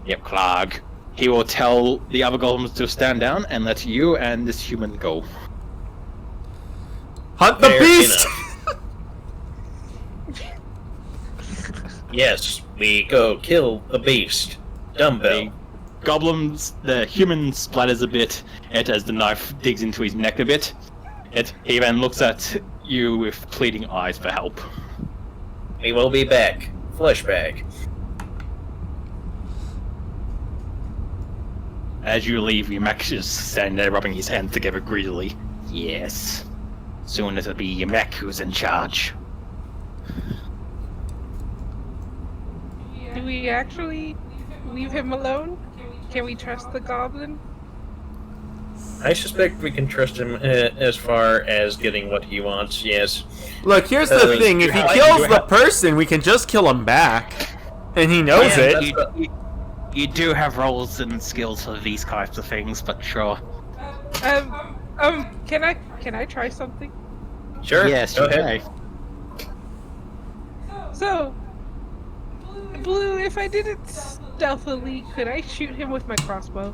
Yep, Clag. He will tell the other golems to stand down and let you and this human go. Hunt the Fair beast! enough. Yes, we go kill the beast. Dumbbell. The human splatters a bit as the knife digs into his neck a bit. He then looks at you with pleading eyes for help. We will be back. Fleshbag. As you leave, Yamak is standing there rubbing his hands together greedily. Yes. Soon it'll be Yamak who's in charge. Do we actually leave him alone? Can we trust the goblin? I suspect we can trust him as far as getting what he wants, yes. Look, here's the thing. If he kills the person, we can just kill him back. And he knows Yeah, it. that's You do have roles and skills for these types of things, but sure. Can I try something? Sure, Yes, go you ahead. may. So, Blue, if I did it stealthily, could I shoot him with my crossbow?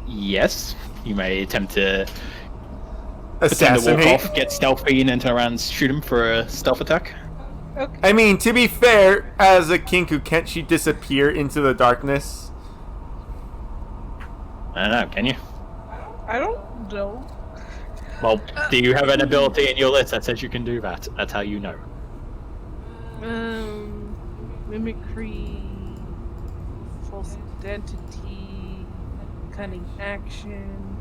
Yes, you may attempt to pretend to walk Assassinate. off, get stealthy, and then turn around and shoot him for a stealth attack. Okay. I mean, to be fair, as a Kinku, can't she disappear into the darkness? I don't know, can you? I don't know. Well, do you have an ability in your list that says you can do that? That's how you know. Mimicry, false identity, cunning action.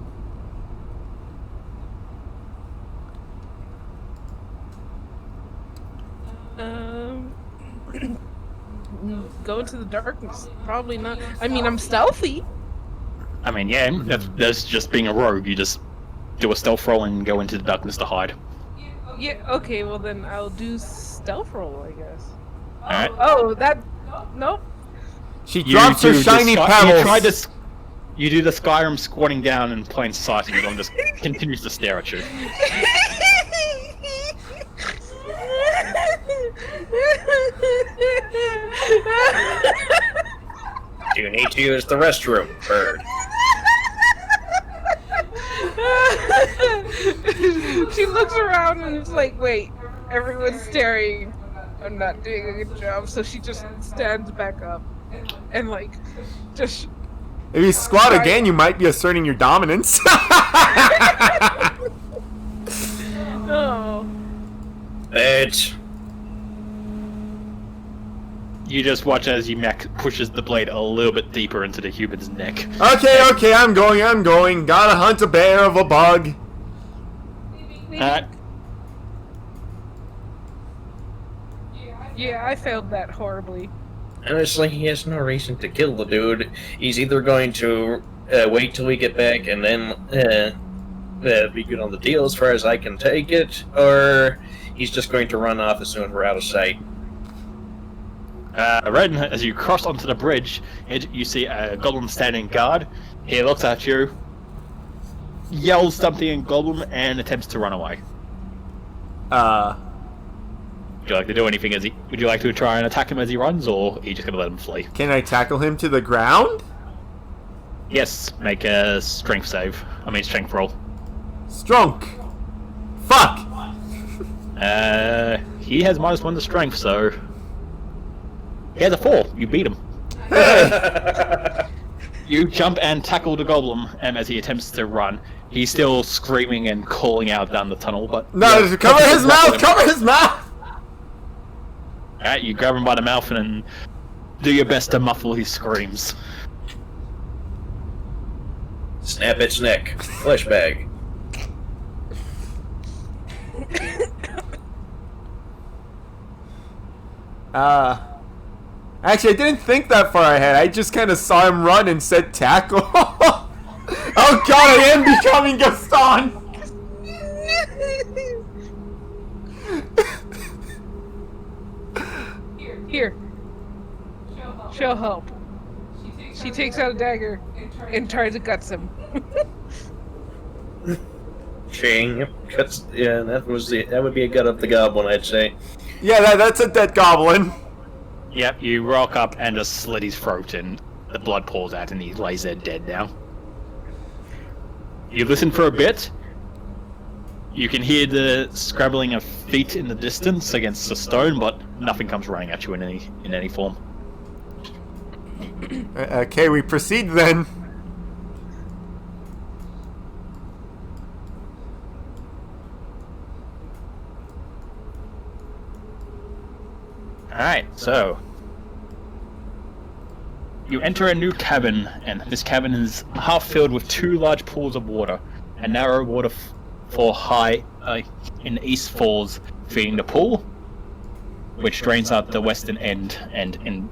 Go into the darkness. Probably not. I mean, I'm stealthy. I mean, yeah, that's just being a rogue. You just do a stealth roll and go into the darkness to hide. Yeah. Okay. Well, then I'll do stealth roll, I guess. Alright. Oh, that. Nope. She drops her shiny pebbles. You do the Skyrim squatting down in plain sight, and the one just continues to stare at you. Do you need to use the restroom, bird? She looks around and is like, wait, everyone's staring. I'm not doing a good job. So she just stands back up and, like, just. If you squat again, you might be asserting your dominance. Oh. Bitch. You just watch as Yamak pushes the blade a little bit deeper into the human's neck. Okay, I'm going. Gotta hunt a bear of a bug. Alright. Yeah, I failed that horribly. Honestly, he has no reason to kill the dude. He's either going to wait till we get back and then be good on the deal as far as I can take it, or he's just going to run off as soon as we're out of sight. Red, as you cross onto the bridge, you see a goblin standing guard. He looks at you, yells something in goblin, and attempts to run away. Would you like to do anything as he? Would you like to try and attack him as he runs, or are you just going to let him flee? Can I tackle him to the ground? Yes, make a strength save. I mean, strength roll. Strunk. Fuck. He has -1 to strength, so he has a 4. You beat him. You jump and tackle the goblin, and as he attempts to run, he's still screaming and calling out down the tunnel. But No, cover his mouth. Cover his mouth. Alright, you grab him by the mouth and do your best to muffle his screams. Snap its neck. Flesh bag. Actually, I didn't think that far ahead. I just kind of saw him run and said tackle. Oh god, I am becoming Gaston! Here. She'll help. She takes out a dagger and tries to guts him. Ching. Cuts. Yeah, that would be a gut of the goblin, I'd say. Yeah, that's a dead goblin. Yep, you rock up and just slit his throat, and the blood pours out, and he lays there dead now. You listen for a bit. You can hear the scrabbling of feet in the distance against the stone, but nothing comes running at you in any form. Okay, we proceed then. Alright, so you enter a new cabin, and this cabin is half filled with 2 large pools of water. A narrow waterfall high in the east falls, feeding the pool, which drains out the western end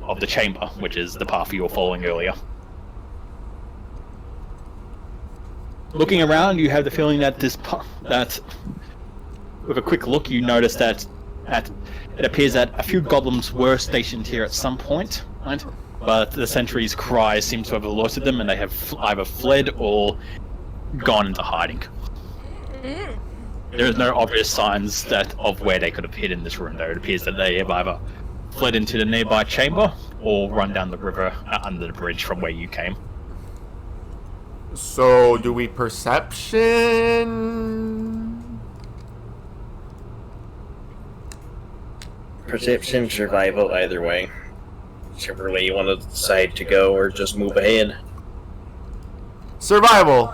of the chamber, which is the path you were following earlier. Looking around, you have the feeling that with a quick look, you notice that it appears that a few goblins were stationed here at some point, right? But the sentry's cries seem to have alerted them, and they have either fled or gone into hiding. There is no obvious signs of where they could have hidden this room, though. It appears that they have either fled into the nearby chamber or run down the river under the bridge from where you came. So, do we perception? Perception, survival, either way. Whichever way you want to decide to go, or just move ahead. Survival.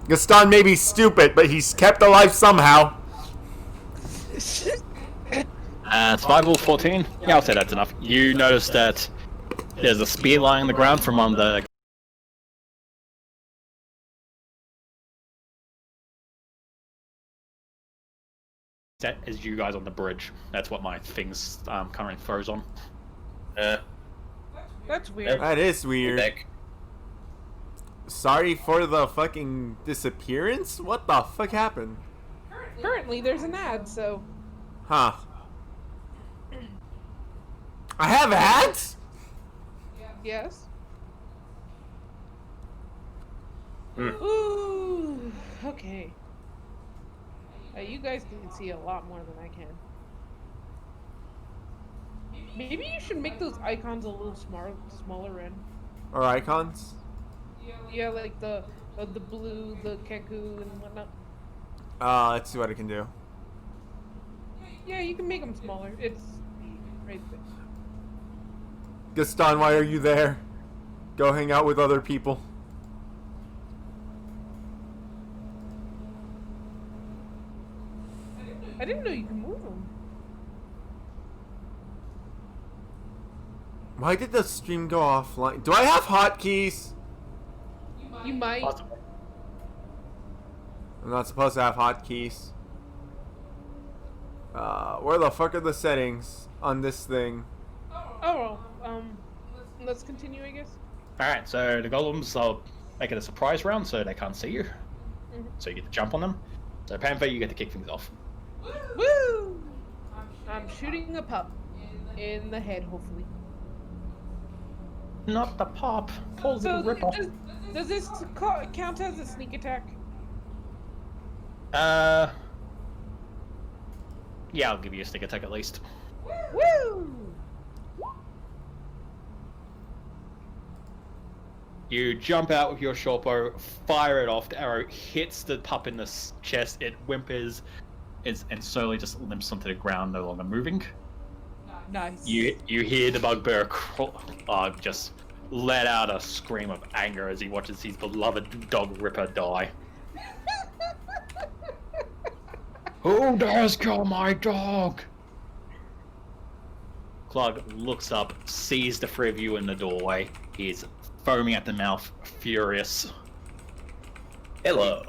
Gaston may be stupid, but he's kept alive somehow. Survival 14? Yeah, I'll say that's enough. You notice that there's a spear lying on the ground from on the... That is you guys on the bridge. That's what my thing's currently froze on. That's weird. That is weird. Back. Sorry for the fucking disappearance? What the fuck happened? Currently, there's an ad, so... Huh. I have ads? Yes? Hmm. Ooh, okay. You guys can see a lot more than I can. Maybe you should make those icons a little smaller in. Or icons? Yeah, like the blue, the keku, and whatnot. Let's see what I can do. Yeah, you can make them smaller. It's right there. Gaston, why are you there? Go hang out with other people. I didn't know you could move them. Why did the stream go offline? Do I have hotkeys? You might. Possibly. I'm not supposed to have hotkeys. Where the fuck are the settings on this thing? Oh, well, let's continue, I guess. Alright, so the golems are making a surprise round, so they can't see you. Mhm. So you get to jump on them. So Panther, you get to kick things off. Woo! I'm shooting a pup in the head, hopefully. Not the pop. Pulls So the ripper. does this count as a sneak attack? Yeah, I'll give you a sneak attack at least. Woo! You jump out with your short bow, fire it off. The arrow hits the pup in the chest. It whimpers, and slowly just limps onto the ground, no longer moving. Nice. You hear the bugbear just let out a scream of anger as he watches his beloved dog Ripper die. Who dares kill my dog? Clark looks up, sees the three of you in the doorway. He's foaming at the mouth, furious. Hello.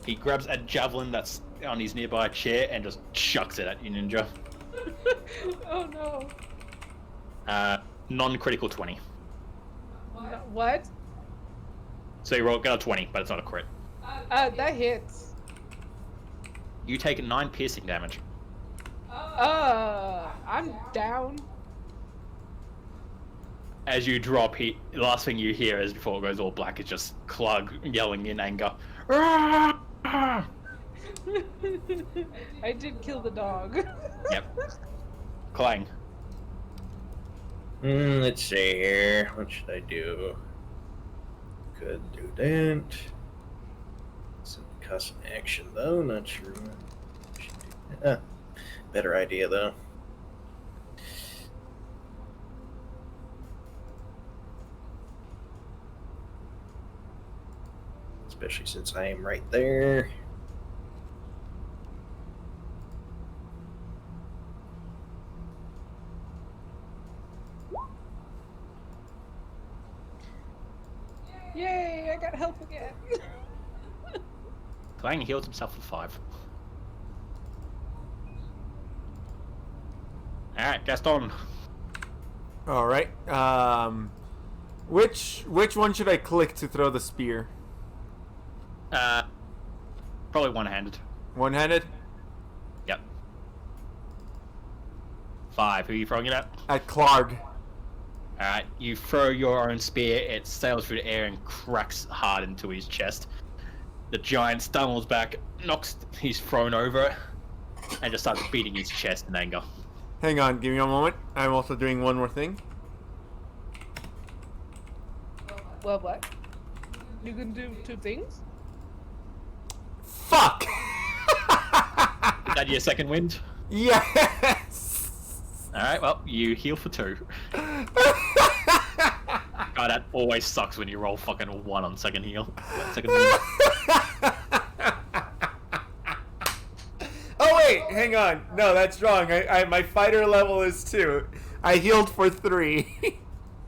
He grabs a javelin that's on his nearby chair and just chucks it at you, Ninja. Oh no. Non-critical 20. What? So you got a 20, but it's not a crit. That hits. You take 9 piercing damage. I'm down. As you drop, the last thing you hear is before it goes all black is just Clug yelling in anger. I did kill the dog. Yep. Clang. Let's see here. What should I do? Could do that. Some custom action though. Not sure. What I should do that. Better idea though. Especially since I am right there. Yay, I got help again. Clang heals himself for 5. Alright, Gaston. Alright. Which one should I click to throw the spear? Probably one-handed. One-handed? Yep. 5. Who are you throwing it at? At Clark. Alright, you throw your own spear, it sails through the air and cracks hard into his chest. The giant stumbles back, he's thrown over it, and just starts beating his chest in anger. Hang on, give me a moment. I'm also doing one more thing. Well, what? You can do 2 things? Fuck! Is that your second wind? Yes! Alright, well, you heal for 2. God, that always sucks when you roll fucking 1 on second heal. Second wind. Oh wait, hang on. No, that's wrong. My fighter level is 2. I healed for 3.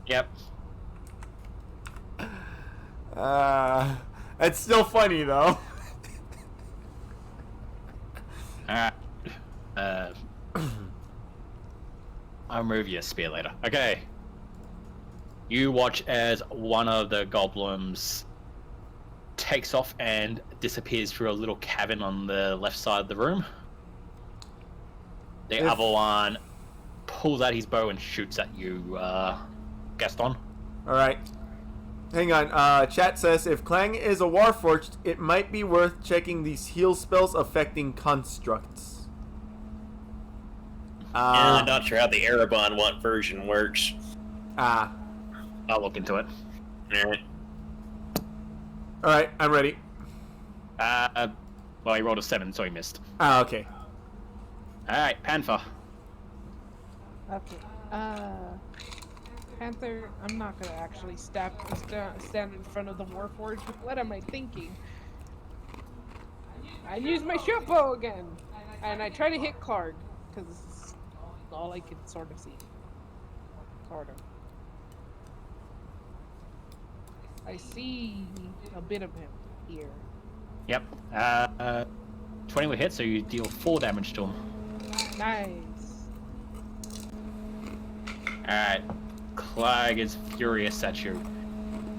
Yep. It's still funny though. Alright. I'll move your spear later. Okay. You watch as one of the goblins takes off and disappears through a little cavern on the left side of the room. The other one pulls out his bow and shoots at you, Gaston. Alright. Hang on. Chat says, if Clang is a Warforged, it might be worth checking these heal spells affecting constructs. I'm not sure how the Erebon One version works. I'll look into it. Alright. Alright, I'm ready. Well, he rolled a 7, so he missed. Okay. Alright, Panther. Okay. Panther, I'm not gonna actually stand in front of the Warforged. What am I thinking? I use my short bow again, and I try to hit Clark because it's all I can sort of see. Sort of. I see a bit of him here. Yep. 20 will hit, so you deal 4 damage to him. Nice. Alright. Clag is furious at you.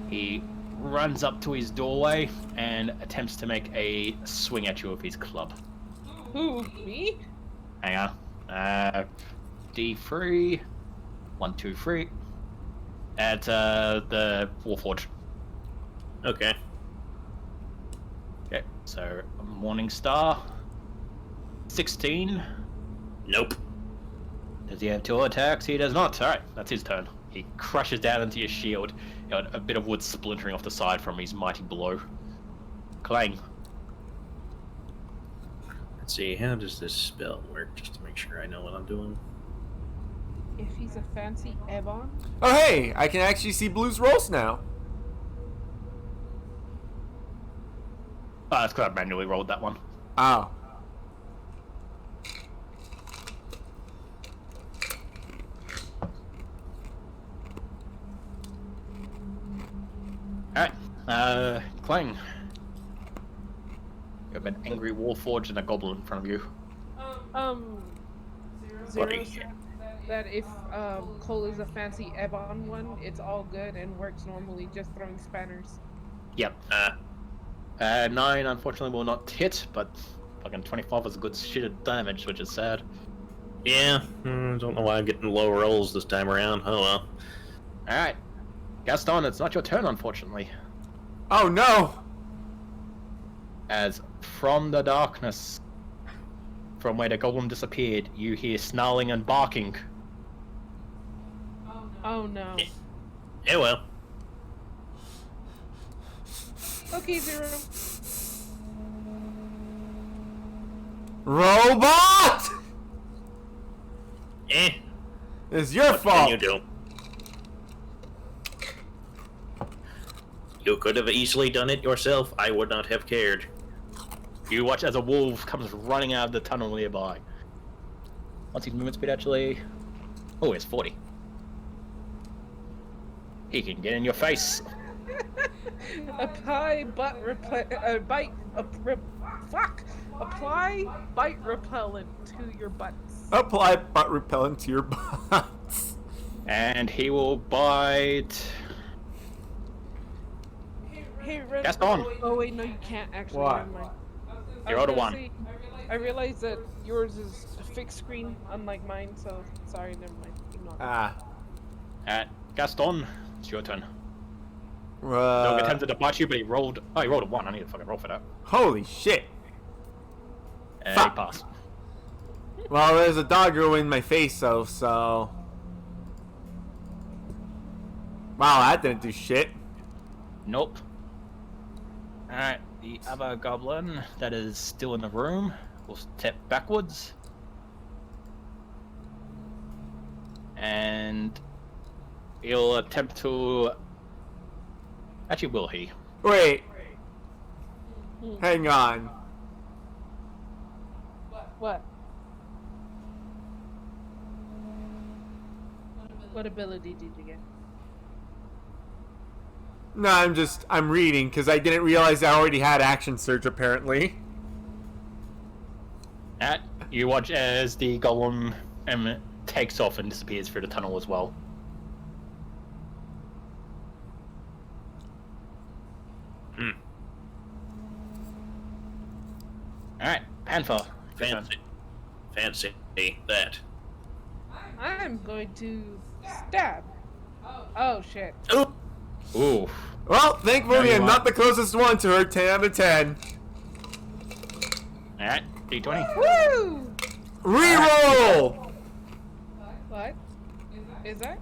He runs up to his doorway and attempts to make a swing at you with his club. Who, me? Hang on. D3. 1, 2, 3. At the Warforged. Okay. Okay, so Morning Star. 16. Nope. Does he have 2 attacks? He does not. Alright, that's his turn. He crushes down into your shield. You know, a bit of wood splintering off the side from his mighty blow. Clang. Let's see, how does this spell work? Just to make sure I know what I'm doing. If he's a fancy Ebon. Oh hey, I can actually see Blue's rolls now. Oh, that's because I manually rolled that one. Oh. Alright, Clang. You have an angry Warforged and a goblin in front of you. Zero Buddy. said that if Cole is a fancy Ebon one, it's all good and works normally, just throwing spanners. Yep. 9 unfortunately will not hit, but fucking 25 is a good shit of damage, which is sad. Yeah, don't know why I'm getting low rolls this time around. Oh well. Alright. Gaston, it's not your turn, unfortunately. Oh no! As from the darkness, from where the goblin disappeared, you hear snarling and barking. Oh no. Yeah, well. Okay, Zero. Robot! It's your What fault. can you do? You could have easily done it yourself. I would not have cared. You watch as a wolf comes running out of the tunnel nearby. What's his movement speed actually? Oh, it's 40. He can get in your face. Apply bite repellent to your butts. Apply butt repellent to your butts. And he will bite. Hey, Red. Gaston. Oh wait, no, you can't actually. What? Never mind. I You was rolled a gonna 1. say, I realized that yours is a fixed screen, unlike mine. So sorry, never mind. Ignore that. At Gaston, it's your turn. Dog Uh, attempted to bite you, but he rolled. Oh, he rolled a 1. I need to fucking roll for that. holy shit. And Fuck. he passed. Well, there's a doggo in my face, though, so... Wow, that didn't do shit. Nope. Alright, the other goblin that is still in the room will step backwards. And he'll attempt to... Actually, will he? Wait. Hang on. What? What ability did you get? No, I'm reading, because I didn't realize I already had action surge, apparently. You watch as the golem takes off and disappears through the tunnel as well. Alright, Panther. Fancy that. I'm going to stab. Oh shit. Oh, Ooh. Well, thankfully There you I'm are. not the closest one to her. 10 out of 10. Alright, D20. Woo! Reroll! What? Is that?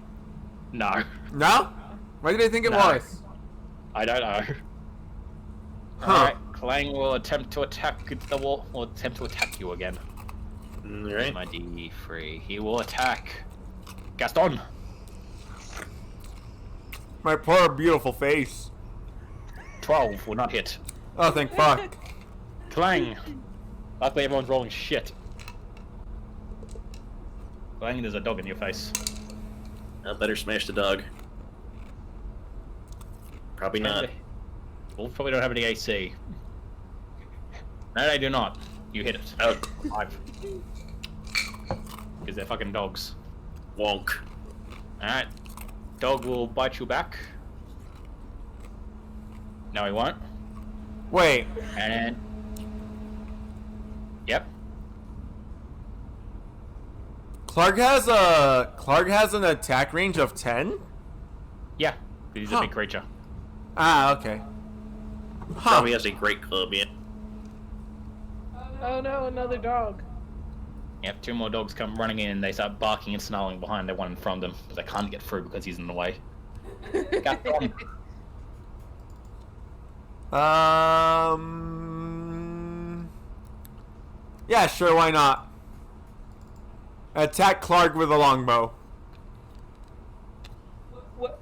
No. No? Why did I think it No. was? I don't know. Huh. Alright, Clang will attempt to attack the wall, or attempt to attack you again. alright. My D3. He will attack Gaston. My poor beautiful face. 12 will not hit. Oh, thank fuck. Clang. Luckily everyone's rolling shit. Clang, there's a dog in your face. I better smash the dog. Probably not. Wolves probably don't have any AC. No, they do not. You hit it. Oh, 5. Because they're fucking dogs. wonk. Alright. Dog will bite you back. No, he won't. Wait. And yep. Clark has an attack range of 10? Yeah. He's a big creature. Ah, okay. Probably has a great club, yeah. Oh no, another dog. Yep, 2 more dogs come running in. They start barking and snarling behind the one in front of them because they can't get through because he's in the way. Got them. Yeah, sure, why not? Attack Clark with a longbow. What?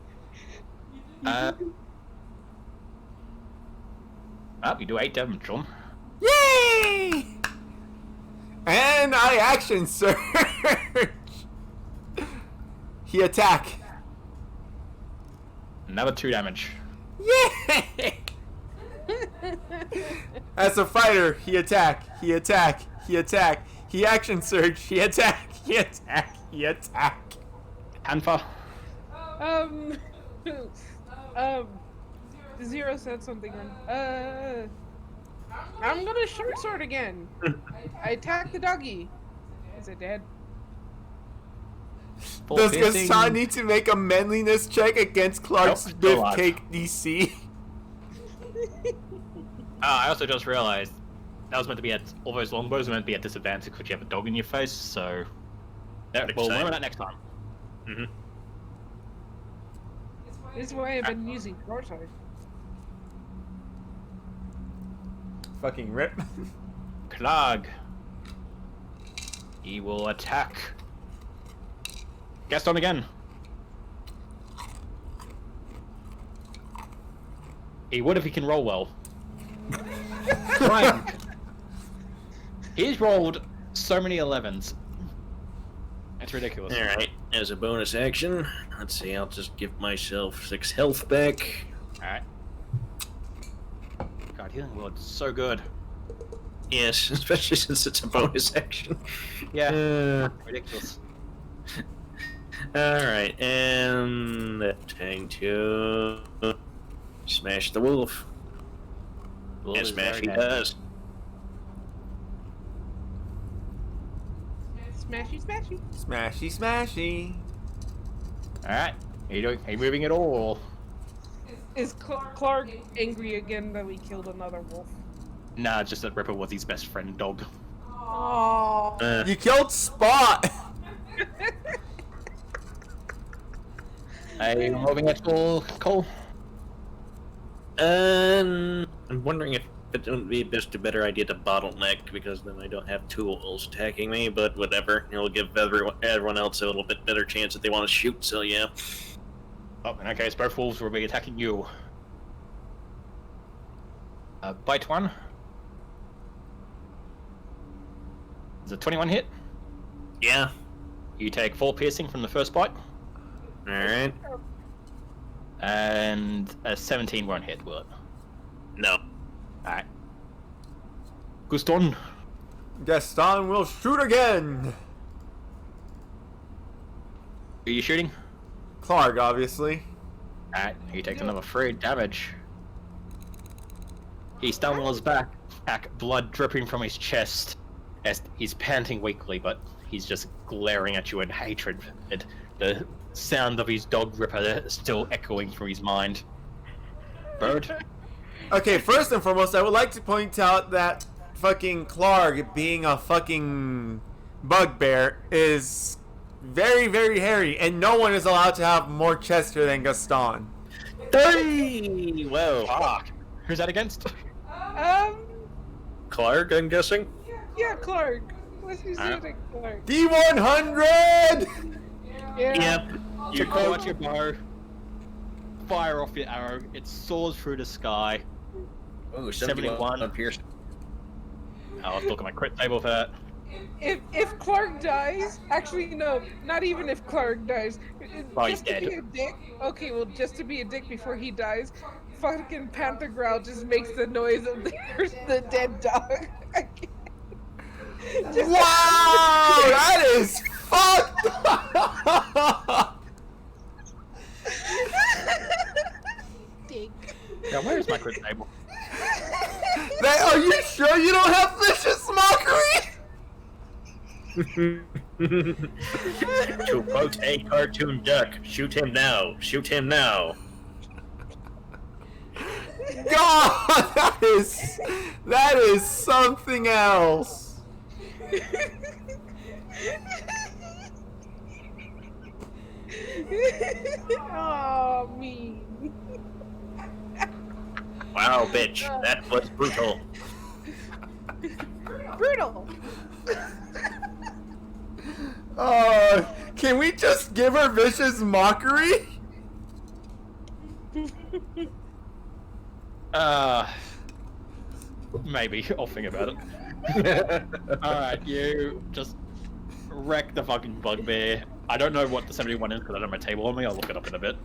You do 8 damage to him. Yay! And I action surge. He attack. Another 2 damage. Yay! As a fighter, he attack. He attack. He attack. He action surge. He attack. He attack. He attack. Hanfa. Zero said something. I'm gonna short sword again. I attack the doggy. Is it dead? Does Gaston need to make a manliness check against Clark's Nope, still alive. beefcake DC? I also just realized that was meant to be at all those longbows were meant to be at disadvantage because you have a dog in your face. So yeah, Next we'll time. remember that next time. This is why I've been using short sword. Fucking rip. Clog. He will attack. Gaston again. He would if he can roll well. Frank. He's rolled so many 11s. It's ridiculous. Alright, as a bonus action, let's see, I'll just give myself 6 health back. Alright. God, healing word's so good. Yes, especially since it's a bonus action. Yeah. Ridiculous. Alright, and that time to smash the wolf. Wolf And is smash very he nasty. does. Smashy, smashy. Smashy, smashy. Alright. Are you doing? Are you moving at all? Is Clark angry again that we killed another wolf? Nah, just that Ripper was his best friend dog. Oh. You killed Spot! Are you moving at all, Cole? I'm wondering if it would be just a better idea to bottleneck, because then I don't have 2 wolves attacking me, but whatever. It'll give everyone else a little bit better chance if they want to shoot, so yeah. Oh, in that case, both wolves will be attacking you. Bite 1. Is a 21 hit? Yeah. You take 4 piercing from the first bite, Alright. and a 17 won't hit, will it? No. Alright. Guston. Gaston will shoot again! Who are you shooting? Clark, obviously. Alright, he takes another 3 damage. He stumbles back, blood dripping from his chest, as he's panting weakly, but he's just glaring at you in hatred. The sound of his dog Ripper still echoing through his mind. Bird? Okay, first and foremost, I would like to point out that fucking Clark, being a fucking bugbear, is very, very hairy, and no one is allowed to have more chest hair than Gaston. 30! Whoa. Fuck. Who's that against? Clark, I'm guessing? Yeah, Clark. Let's be Alright. shooting Clark. D100! Yeah. Yep. You pull out your bow, fire off your arrow, it soars through the sky. Oh, 71. on Pierce. I'll have to look at my crit table for that. If Clark dies, actually no, not even if Clark dies. Oh, he's Just to dead. be a dick. Okay, well, just to be a dick before he dies, fucking Panther Growl just makes the noise of the dead dog. Just- Wow! That is fucked up! Yeah, where's my crit table? Are you sure you don't have vicious mockery? To quote a cartoon duck, shoot him now, shoot him now. God, that is something else. Oh, mean. Wow, bitch, that was brutal. Brutal. Can we just give her vicious mockery? Maybe. I'll think about it. Alright, you just wreck the fucking bugbear. I don't know what the 71 is because I don't have my table on me. I'll look it up in a bit.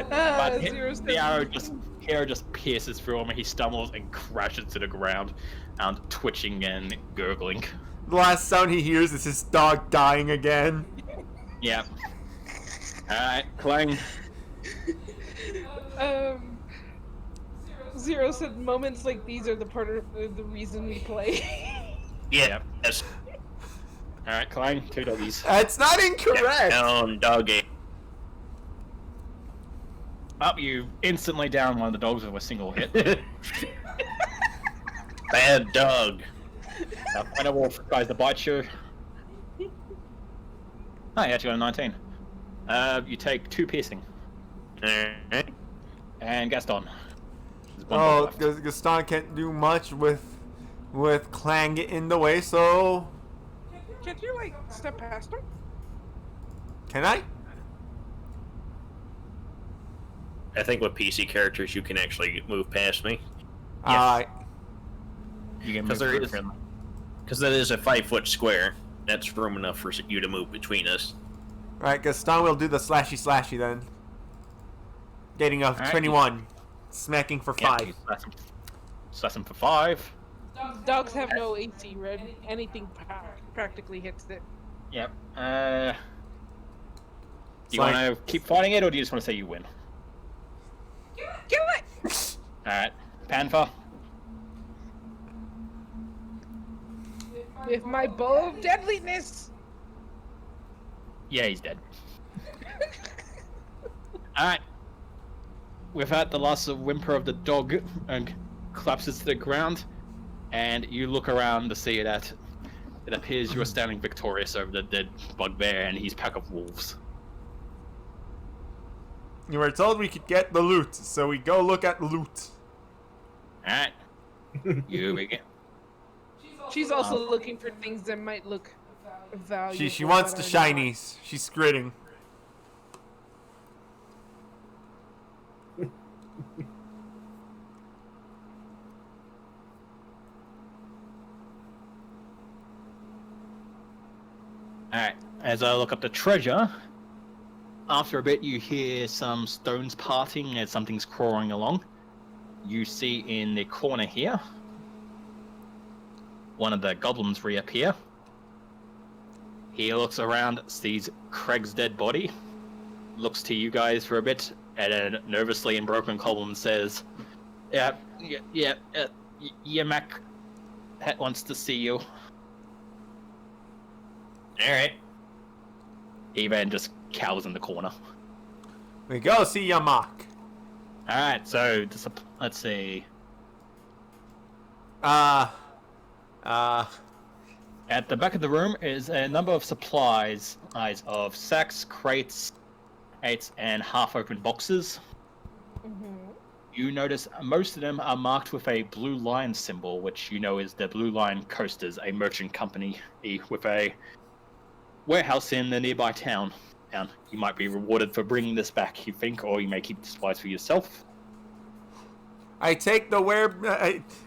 But the arrow just pierces through him and he stumbles and crashes to the ground, twitching and gurgling. The last sound he hears is his dog dying again. Yeah. Alright, Clang. Zero said moments like these are the part of the reason we play. Yeah, yes. Alright, Clang, 2 doggies. That's not incorrect. Down, doggy. Up, you instantly down one of the dogs with a single hit. Bad dog. Now, final wolf tries to bite you. Oh, you actually got a 19. You take 2 piercing. Alright. And Gaston. There's one dog Oh, left. Gaston can't do much with Clang in the way, so Can't you, like, step past him? can I? I think with PC characters you can actually move past me. You can move Because there through is- friendly. Because that is a 5-foot square. That's room enough for you to move between us. Alright, Gaston will do the slashy then. Getting a Alright, 21. Smacking for Yeah, 5. Slash him for 5. Dogs have no AC, Red. Anything practically hits it. Yep. Do It's you like- want to keep fighting it, or do you just want to say you win? Kill it! Alright. Panfa. With my bow of deadliness! Yeah, he's dead. Alright. Without the last whimper of the dog, and collapses to the ground, and you look around to see that it appears you are standing victorious over the dead bugbear and his pack of wolves. You were told we could get the loot, so we go look at loot. Alright. You begin. She's also looking for things that might look valuable. She wants the but are not. shinies. She's gritting. Alright, as I look up the treasure, after a bit you hear some stones parting as something's crawling along. You see in the corner here, one of the goblins reappear. He looks around, sees Craig's dead body, looks to you guys for a bit, and then nervously in broken goblin says, yeah, Mac wants to see you. Alright. He then just cowers in the corner. We go see Yamak. Alright, so let's see. Uh, At the back of the room is a number of supplies of sacks, crates, and half-open boxes. You notice most of them are marked with a blue line symbol, which you know is the Blue Line Coasters, a merchant company with a warehouse in the nearby town. And you might be rewarded for bringing this back, you think, or you may keep the supplies for yourself. I take the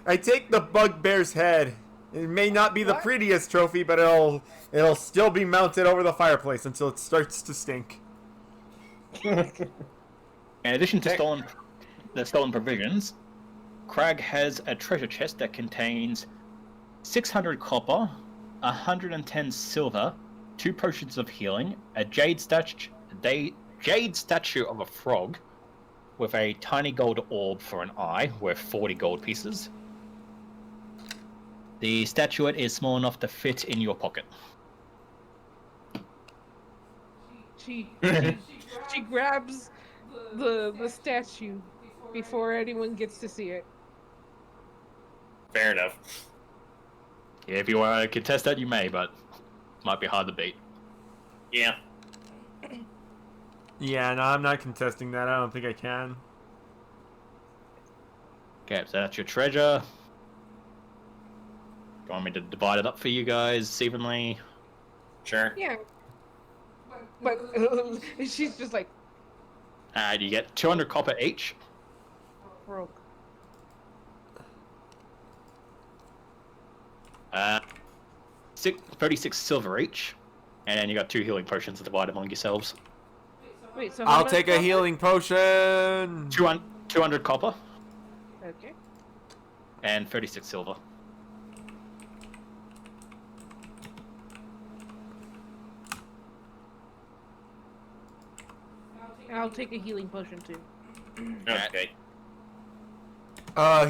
I take the bugbear's head. It may not be the What? prettiest trophy, but it'll still be mounted over the fireplace until it starts to stink. In addition to the stolen provisions, Crag has a treasure chest that contains 600 copper, 110 silver, 2 potions of healing, a jade statue of a frog, with a tiny gold orb for an eye worth 40 gold pieces. The statuette is small enough to fit in your pocket. She grabs the statue before anyone gets to see it. Fair enough. Yeah, if you want to contest that, you may, but it might be hard to beat. Yeah. Yeah, no, I'm not contesting that. I don't think I can. Okay, so that's your treasure. Do you want me to divide it up for you guys evenly? Sure. Yeah. But she's just like And you get 200 copper each. broke. 36 silver each. And then you got 2 healing potions to divide among yourselves. Wait, so how I'll much take a copper? healing potion. 200 copper Okay. and 36 silver. I'll take a healing potion too. Okay.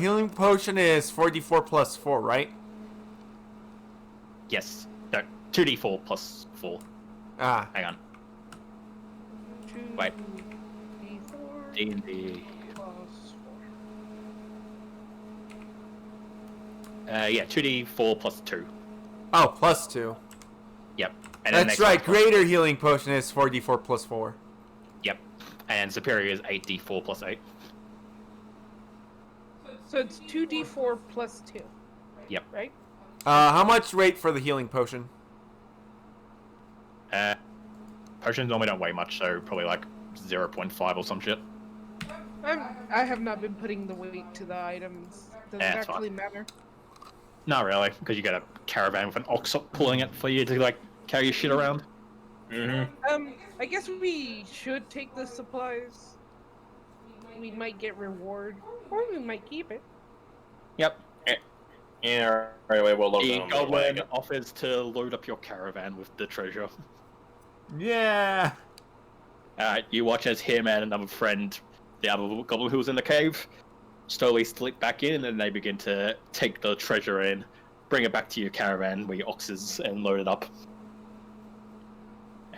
Healing potion is 4d4 plus 4, right? Yes. No, 2d4 plus 4. Ah. Hang on. Wait. D&D. Plus 4. Yeah, 2d4 plus 2. Oh, plus 2. Yep. And then That's next right. one plus- Greater healing potion is 4d4 plus 4. Yep. And superior is 8d4 plus 8. So it's 2d4 plus 2. Yep. Right? How much rate for the healing potion? Potions normally don't weigh much, so probably like 0.5 or some shit. I have not been putting the weight to the items. Does it Yeah, it's actually fine. matter? Not really, because you got a caravan with an ox pulling it for you to like carry your shit around. Mm-hmm. I guess we should take the supplies. We might get reward, or we might keep it. Yep. Yeah, right away, we'll load it The on the goblin wagon. offers to load up your caravan with the treasure. Yeah. You watch as him and another friend, the other goblin who was in the cave, slowly slip back in, and they begin to take the treasure in, bring it back to your caravan where your oxes and load it up.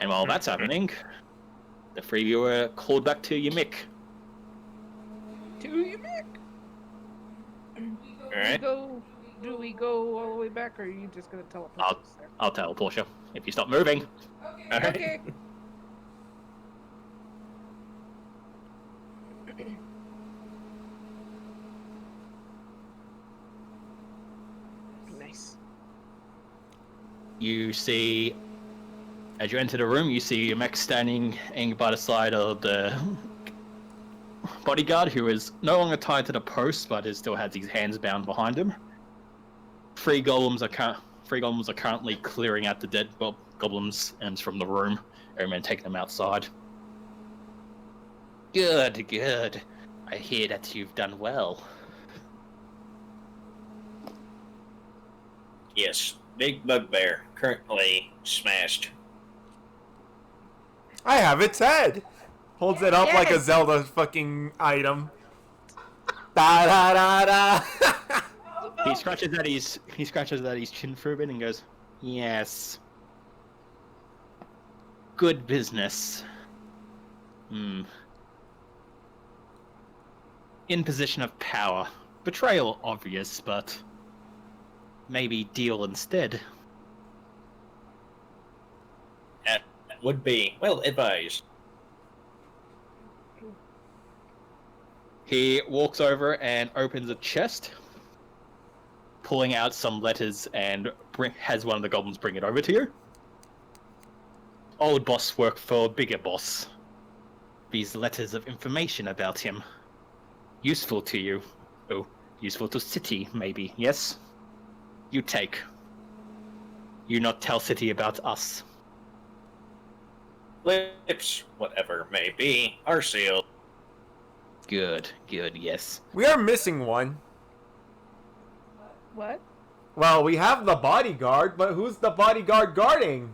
And while that's happening, the three of you are called back to your mick. To you, Mick. Alright. Do we go all the way back, or are you just gonna teleport I'll- us there? I'll teleport you if you stop moving. Alright. Okay. Nice. You see, as you enter the room, you see your mech standing by the side of the bodyguard, who is no longer tied to the post, but still has his hands bound behind him. Three golems are currently clearing out the dead goblins and from the room, and then taking them outside. Good, good. I hear that you've done well. Yes, big bugbear, currently smashed. I have its head. Holds it up like a Yes. Zelda fucking item. Da da da da. He scratches at his chin for a bit and goes, "Yes. Good business. In position of power. Betrayal obvious, but maybe deal instead." That would be well advised. He walks over and opens a chest, pulling out some letters, and has one of the goblins bring it over to you. Old boss worked for bigger boss. These letters of information about him. Useful to you. Oh, useful to City, maybe, yes? You take. You not tell City about us. Lips, whatever may be, are sealed. Good, good, yes. We are missing one. What? Well, we have the bodyguard, but who's the bodyguard guarding?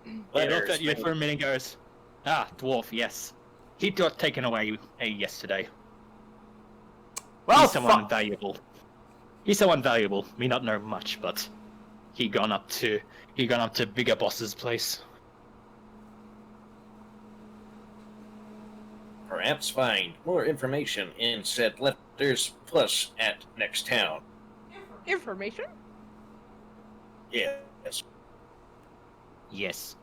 He looks at you for a minute and goes, "Ah, dwarf, yes. He got taken away yesterday. Well, He's someone fuck. valuable. He's someone valuable. Me not know much, but he gone up to bigger boss's place. Perhaps find more information in said letters plus at next town. Information? Yes. Yes.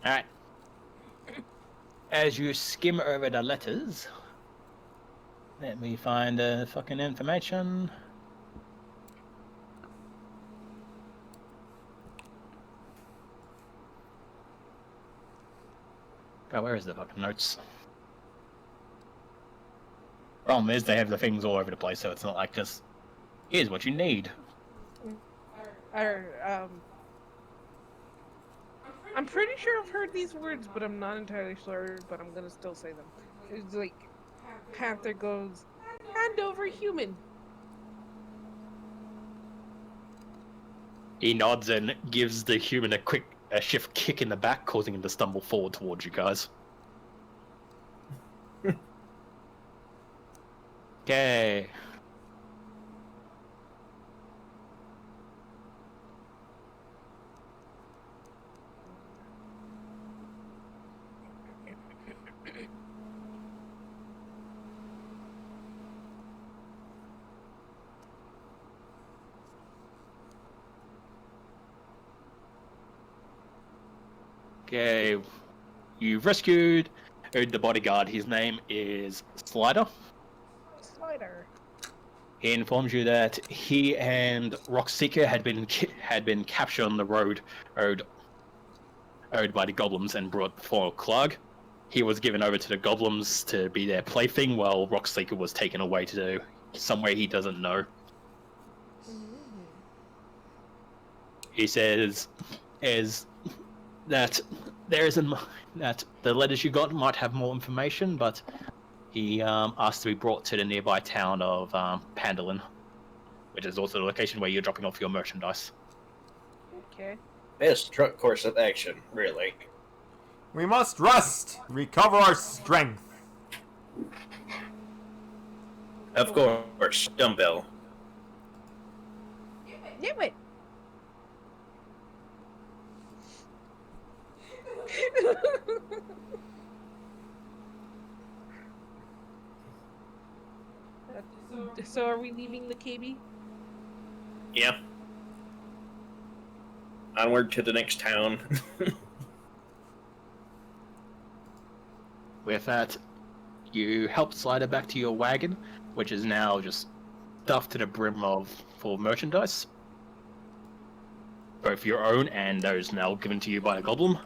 Alright. As you skim over the letters, let me find the fucking information. Oh, where is the fucking notes? Problem is, they have the things all over the place, so it's not like just, here's what you need. I'm pretty sure I've heard these words, but I'm not entirely sure, but I'm gonna still say them. It's like, Panther goes, hand over human. He nods and gives the human a shift kick in the back, causing him to stumble forward towards you guys. Okay. Okay, you've rescued the bodyguard. His name is Slider. Slider. He informs you that he and Rockseeker had been captured on the road owed by the goblins and brought before Clark. He was given over to the goblins to be their plaything, while Rockseeker was taken away to somewhere he doesn't know. He says that that the letters you got might have more information, but he asked to be brought to the nearby town of Phandelver, which is also the location where you're dropping off your merchandise. Okay. Best truck course of action, really. We must rest, recover our strength. Of course, dumbbell. Knew it. So are we leaving the KB? Yeah. Onward to the next town. With that, you help Slider back to your wagon, which is now just stuffed to the brim full of merchandise, both your own and those now given to you by the goblin.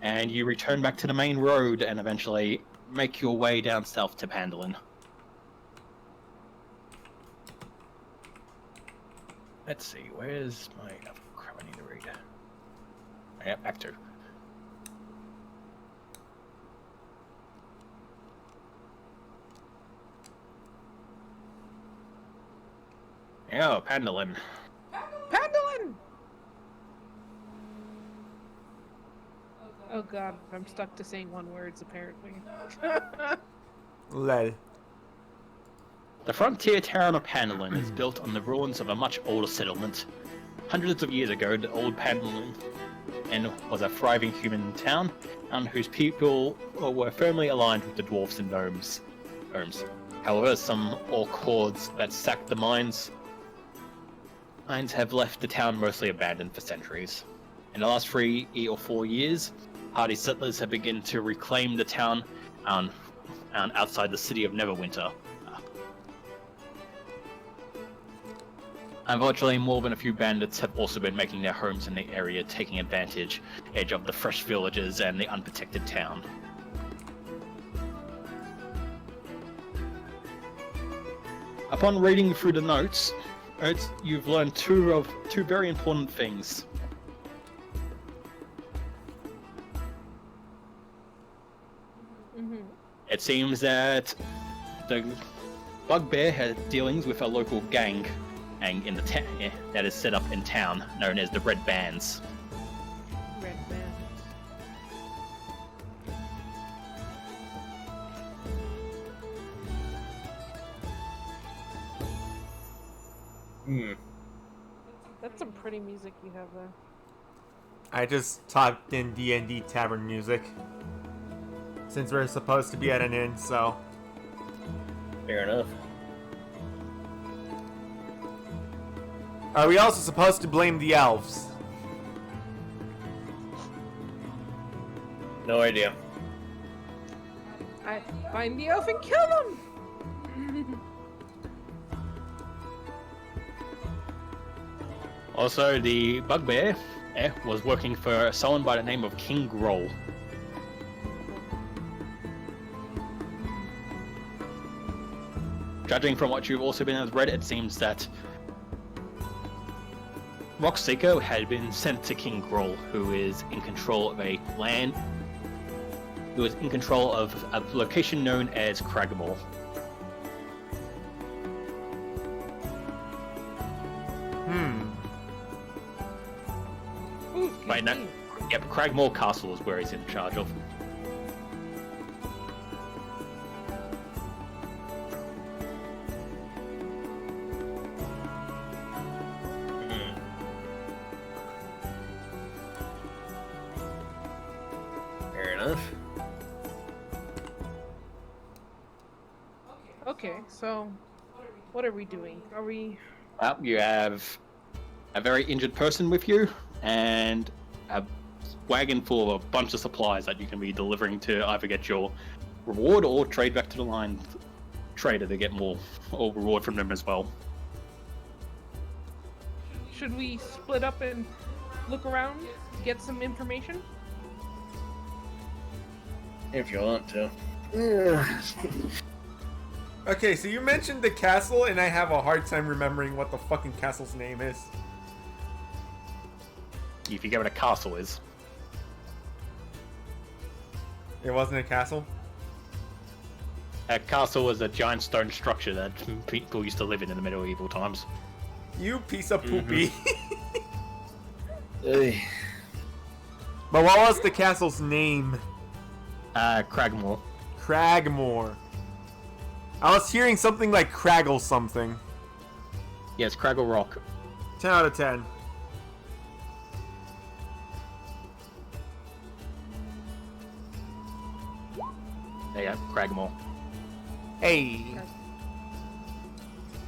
And you return back to the main road and eventually make your way down south to Phandelver. Let's see, where's my crap I need to read? Yeah, back to. Yeah, Phandelver. Phandelver! Oh god, I'm stuck to saying one words apparently. Lel. The frontier town of Phandelver is built on the ruins of a much older settlement. Hundreds of years ago, the old Phandelver was a thriving human town, whose people were firmly aligned with the dwarves and gnomes. However, some orc hordes that sacked the mines have left the town mostly abandoned for centuries. In the last 3 or 4 years, hardy settlers have begun to reclaim the town outside the city of Neverwinter. Unfortunately, more than a few bandits have also been making their homes in the area, taking advantage of the fresh villages and the unprotected town. Upon reading through the notes, you've learned two very important things. It seems that the Bugbear had dealings with a local gang in the that is set up in town, known as the Red Bands. Red man. That's some pretty music you have there. I just typed in D&D Tavern music. Since we're supposed to be at an inn, so... Fair enough. Are we also supposed to blame the elves? No idea. I find the elf and kill them! Also, the bugbear was working for someone by the name of King Groll. Judging from what you've also been read, it seems that Rockseeker had been sent to King Groll, who is in control of a land, who is in control of a location known as Cragmore. Ooh, Right now, yep, Cragmore Castle is where he's in charge of. Fair enough. Okay, so what are we doing? Are we... Well, you have a very injured person with you, and a wagon full of a bunch of supplies that you can be delivering to either get your reward or trade back to the line trader to get more or reward from them as well. Should we split up and look around, get some information? If you want to. Okay, so you mentioned the castle, and I have a hard time remembering what the fucking castle's name is. You forget what a castle is. It wasn't a castle? A castle was a giant stone structure that people used to live in the medieval times. You piece of poopy. Hey. But what was the castle's name? Cragmore. Cragmore. I was hearing something like Craggle something. Yes, Craggle Rock. 10 out of 10. There you go, Cragmore. Hey.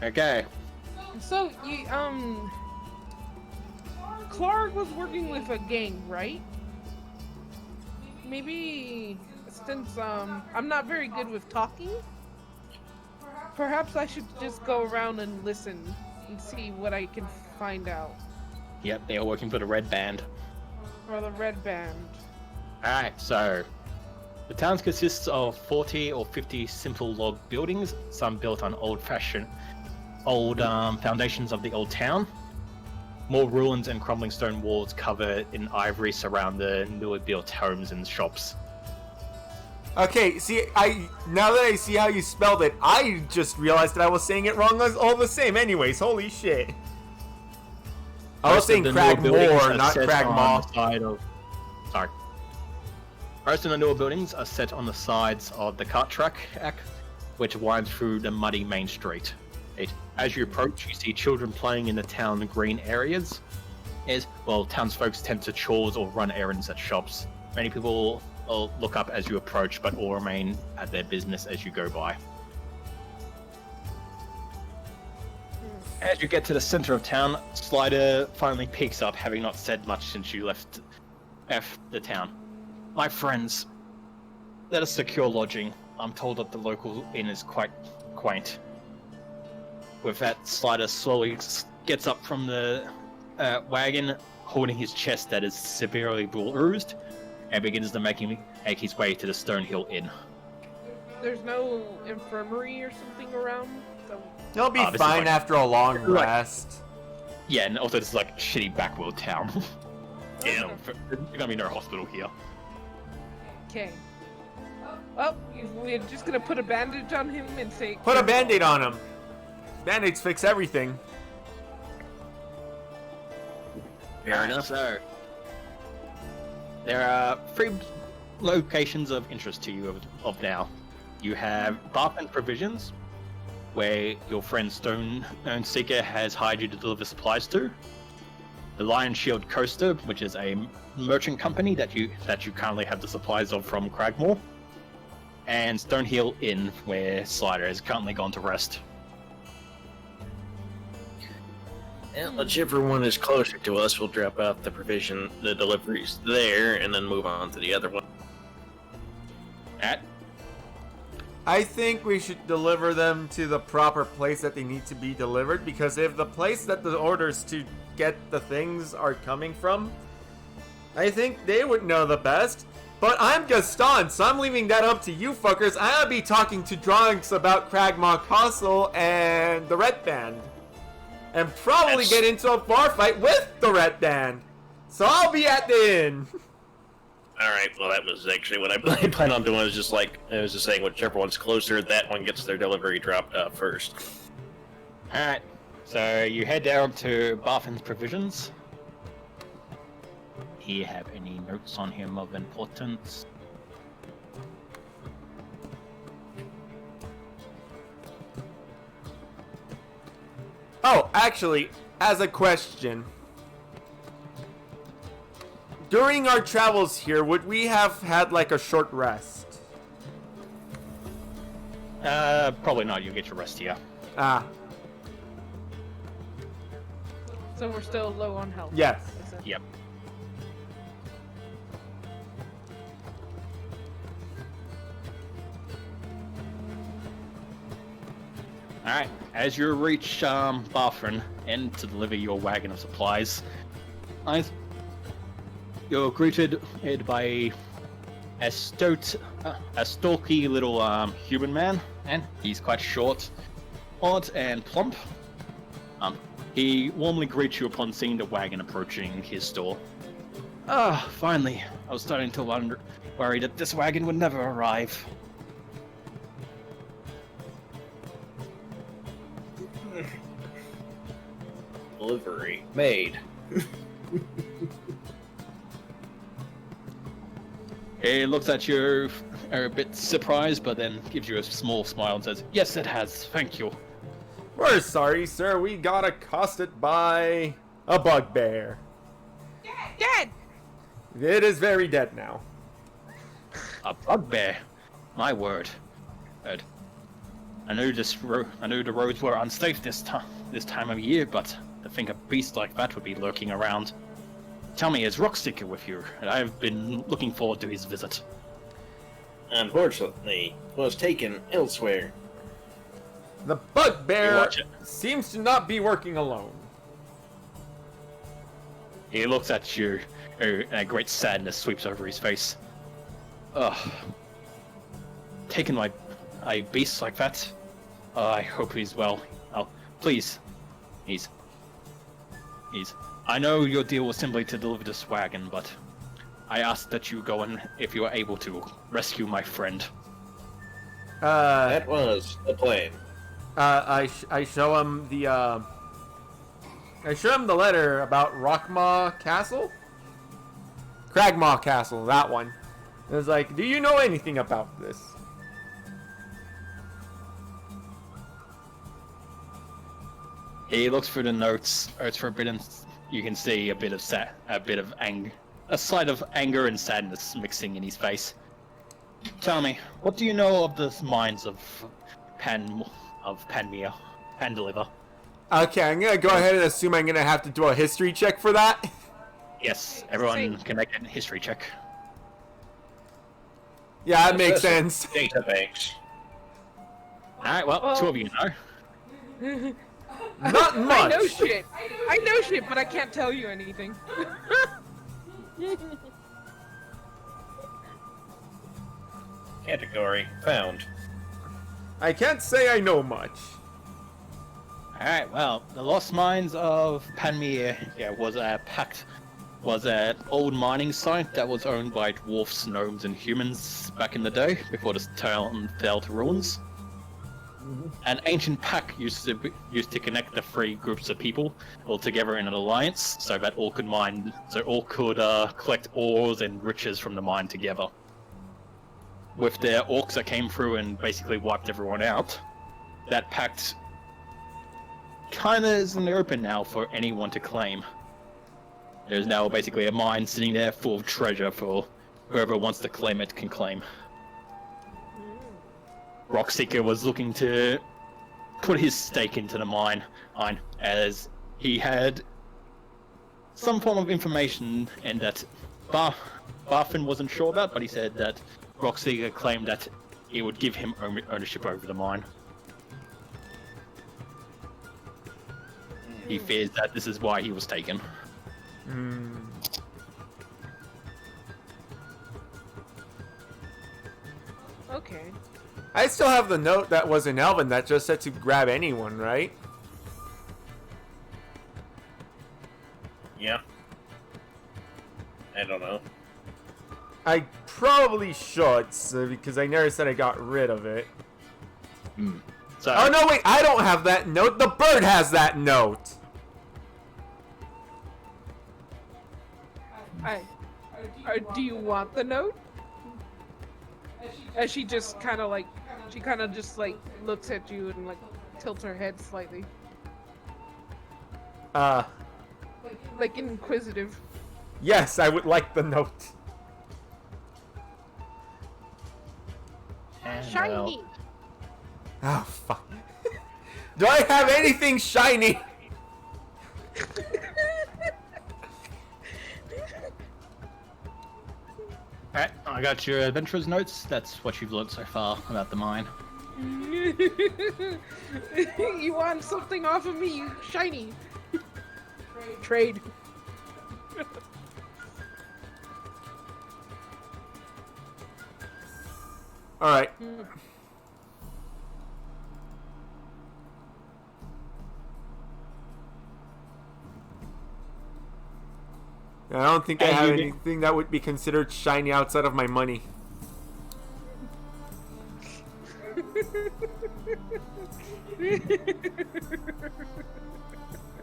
Okay. So, you, Clark was working with a gang, right? Maybe, since, I'm not very good with talking, perhaps I should just go around and listen and see what I can find out. Yep, they are working for the Red Band. Or the Red Band. Alright, so the town consists of 40 or 50 simple log buildings, some built on old-fashioned foundations of the old town. More ruins and crumbling stone walls covered in ivory surround the newer built homes and shops. Okay, see, now that I see how you spelled it, I just realized that I was saying it wrong all the same anyways, holy shit. I was saying Cragmore, not Cragmaw. Sorry. Most of the newer buildings are set on the sides of the cart track, which winds through the muddy main street. As you approach, you see children playing in the town green areas. Townsfolk tend to chores or run errands at shops. Many people will look up as you approach, but all remain at their business as you go by. As you get to the center of town, Slider finally peeks up, having not said much since you left the town. My friends, let us secure lodging. I'm told that the local inn is quite quaint. With that, Slider slowly gets up from the wagon, holding his chest that is severely bruised, and begins to make his way to the Stonehill Inn. There's no infirmary or something around? He'll be fine after a long rest. Yeah, and also this is like a shitty backworld town. Yeah, I mean, no hospital here. Okay. Well, we're just gonna put a bandage on him and say... Put a band-aid on him. Band-aids fix everything. Fair enough. So, there are 3 locations of interest to you of now. You have Bath and Provisions, where your friend Stone Seeker has hired you to deliver supplies to. The Lion Shield Coaster, which is a merchant company that you currently have the supplies of from Cragmore. And Stonehill Inn, where Slider has currently gone to rest. And whichever one is closer to us, we'll drop out the deliveries there, and then move on to the other one. At I think we should deliver them to the proper place that they need to be delivered, because if the place that the orders to get the things are coming from, I think they would know the best. But I'm Gaston, so I'm leaving that up to you fuckers. I'll be talking to Drunks about Cragmaw Castle and the Red Band. And probably get into a bar fight with the Red Band. So I'll be at the inn. Alright, well that was actually what I planned on doing. I was just saying whichever one's closer, that one gets their delivery dropped off first. Alright, so you head down to Barfin's Provisions. Do you have any notes on him of importance? Oh, actually, as a question. During our travels here, would we have had like a short rest? Probably not. You get your rest here. Ah, So we're still low on health. yes. Is it? Yep. Alright, as you reach Barfin and to deliver your wagon of supplies, you're greeted by a stalky little human man, and he's quite short, odd, and plump. He warmly greets you upon seeing the wagon approaching his store. Ah, finally. I was starting to worry that this wagon would never arrive. Delivery made. He looks at you a bit surprised, but then gives you a small smile and says, "Yes, it has. Thank you." We're sorry, sir. We got accosted by a bugbear. Dead! It is very dead now. A bugbear? My word. Good. I knew the roads were unsafe this time of year, but to think a beast like that would be lurking around. Tell me, is Rockseeker with you? I've been looking forward to his visit. Unfortunately, was taken elsewhere. The You bugbear watch it. seems to not be working alone. He looks at you, and a great sadness sweeps over his face. Ugh. Taken by a beast like that? I hope he's well. Oh, please. He's... I know your deal was simply to deliver this wagon, but I ask that you go and, if you are able to, rescue my friend. That was the plan. I show him the letter about Rockmaw Castle? Cragmaw Castle, that one. It was like, do you know anything about this? He looks through the notes. It's for a bit, and you can see a slight of anger and sadness mixing in his face. Tell me, what do you know of the mines of Phandelver? Okay, I'm gonna go ahead and assume I'm gonna have to do a history check for that. Yes, everyone can make a history check. Yeah, that makes sense. Data banks. Alright, well, two of you know. Not much. I know shit. I know shit, but I can't tell you anything. Category found. I can't say I know much. Alright, well, the lost mines of Panmere was an old mining site that was owned by dwarfs, gnomes, and humans back in the day, before the town fell to ruins. An ancient pact used to connect the three groups of people all together in an alliance, so that all could collect ores and riches from the mine together. With their orcs that came through and basically wiped everyone out, that pact kind of is in the open now for anyone to claim. There's now basically a mine sitting there full of treasure for whoever wants to claim it can claim. Rockseeker was looking to put his stake into the mine, as he had some form of information and that Barfin wasn't sure about, but he said that Rockseeker claimed that it would give him ownership over the mine. He fears that this is why he was taken. Okay. I still have the note that was in Elven that just said to grab anyone, right? Yeah. I don't know. I probably should, because I never said I got rid of it. So, Oh no, wait, I don't have that note. The bird has that note. Do you want the note? As she just kind of like, looks at you and like tilts her head slightly, like inquisitive. Yes, I would like the note. and, Shiny. Oh, fuck. Do I have anything shiny? Alright, I got your adventurer's notes. That's what you've learned so far about the mine. You want something off of me, you shiny? Trade. Alright. I don't think I And have you get- anything that would be considered shiny outside of my money.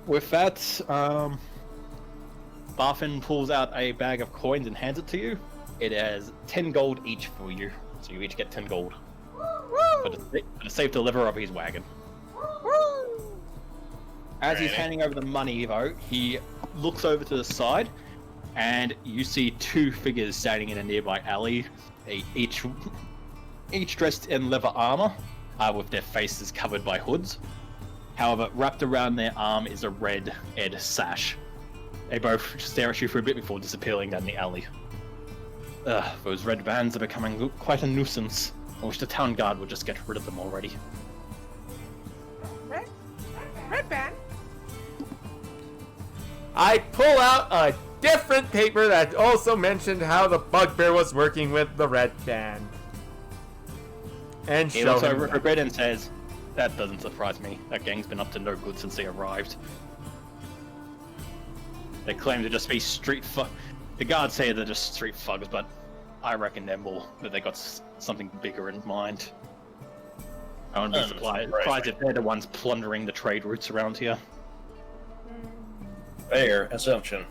With that, Barfin pulls out a bag of coins and hands it to you. It has 10 gold each for you, so you each get 10 gold for the safe deliver of his wagon. As he's Alrighty. handing over the money, though, he looks over to the side, and you see two figures standing in a nearby alley, each dressed in leather armor, with their faces covered by hoods. However, wrapped around their arm is a red Ed sash. They both stare at you for a bit before disappearing down the alley. Those red bands are becoming quite a nuisance. I wish the town guard would just get rid of them already. Red band. I pull out a different paper that also mentioned how the bugbear was working with the red band. And He show looks him over at that. Red and says, "That doesn't surprise me. That gang's been up to no good since they arrived. They claim to just be the guards say they're just street thugs, but I reckon they're more, that they got something bigger in mind. I wouldn't be surprised if they're the ones plundering the trade routes around here." Fair assumption.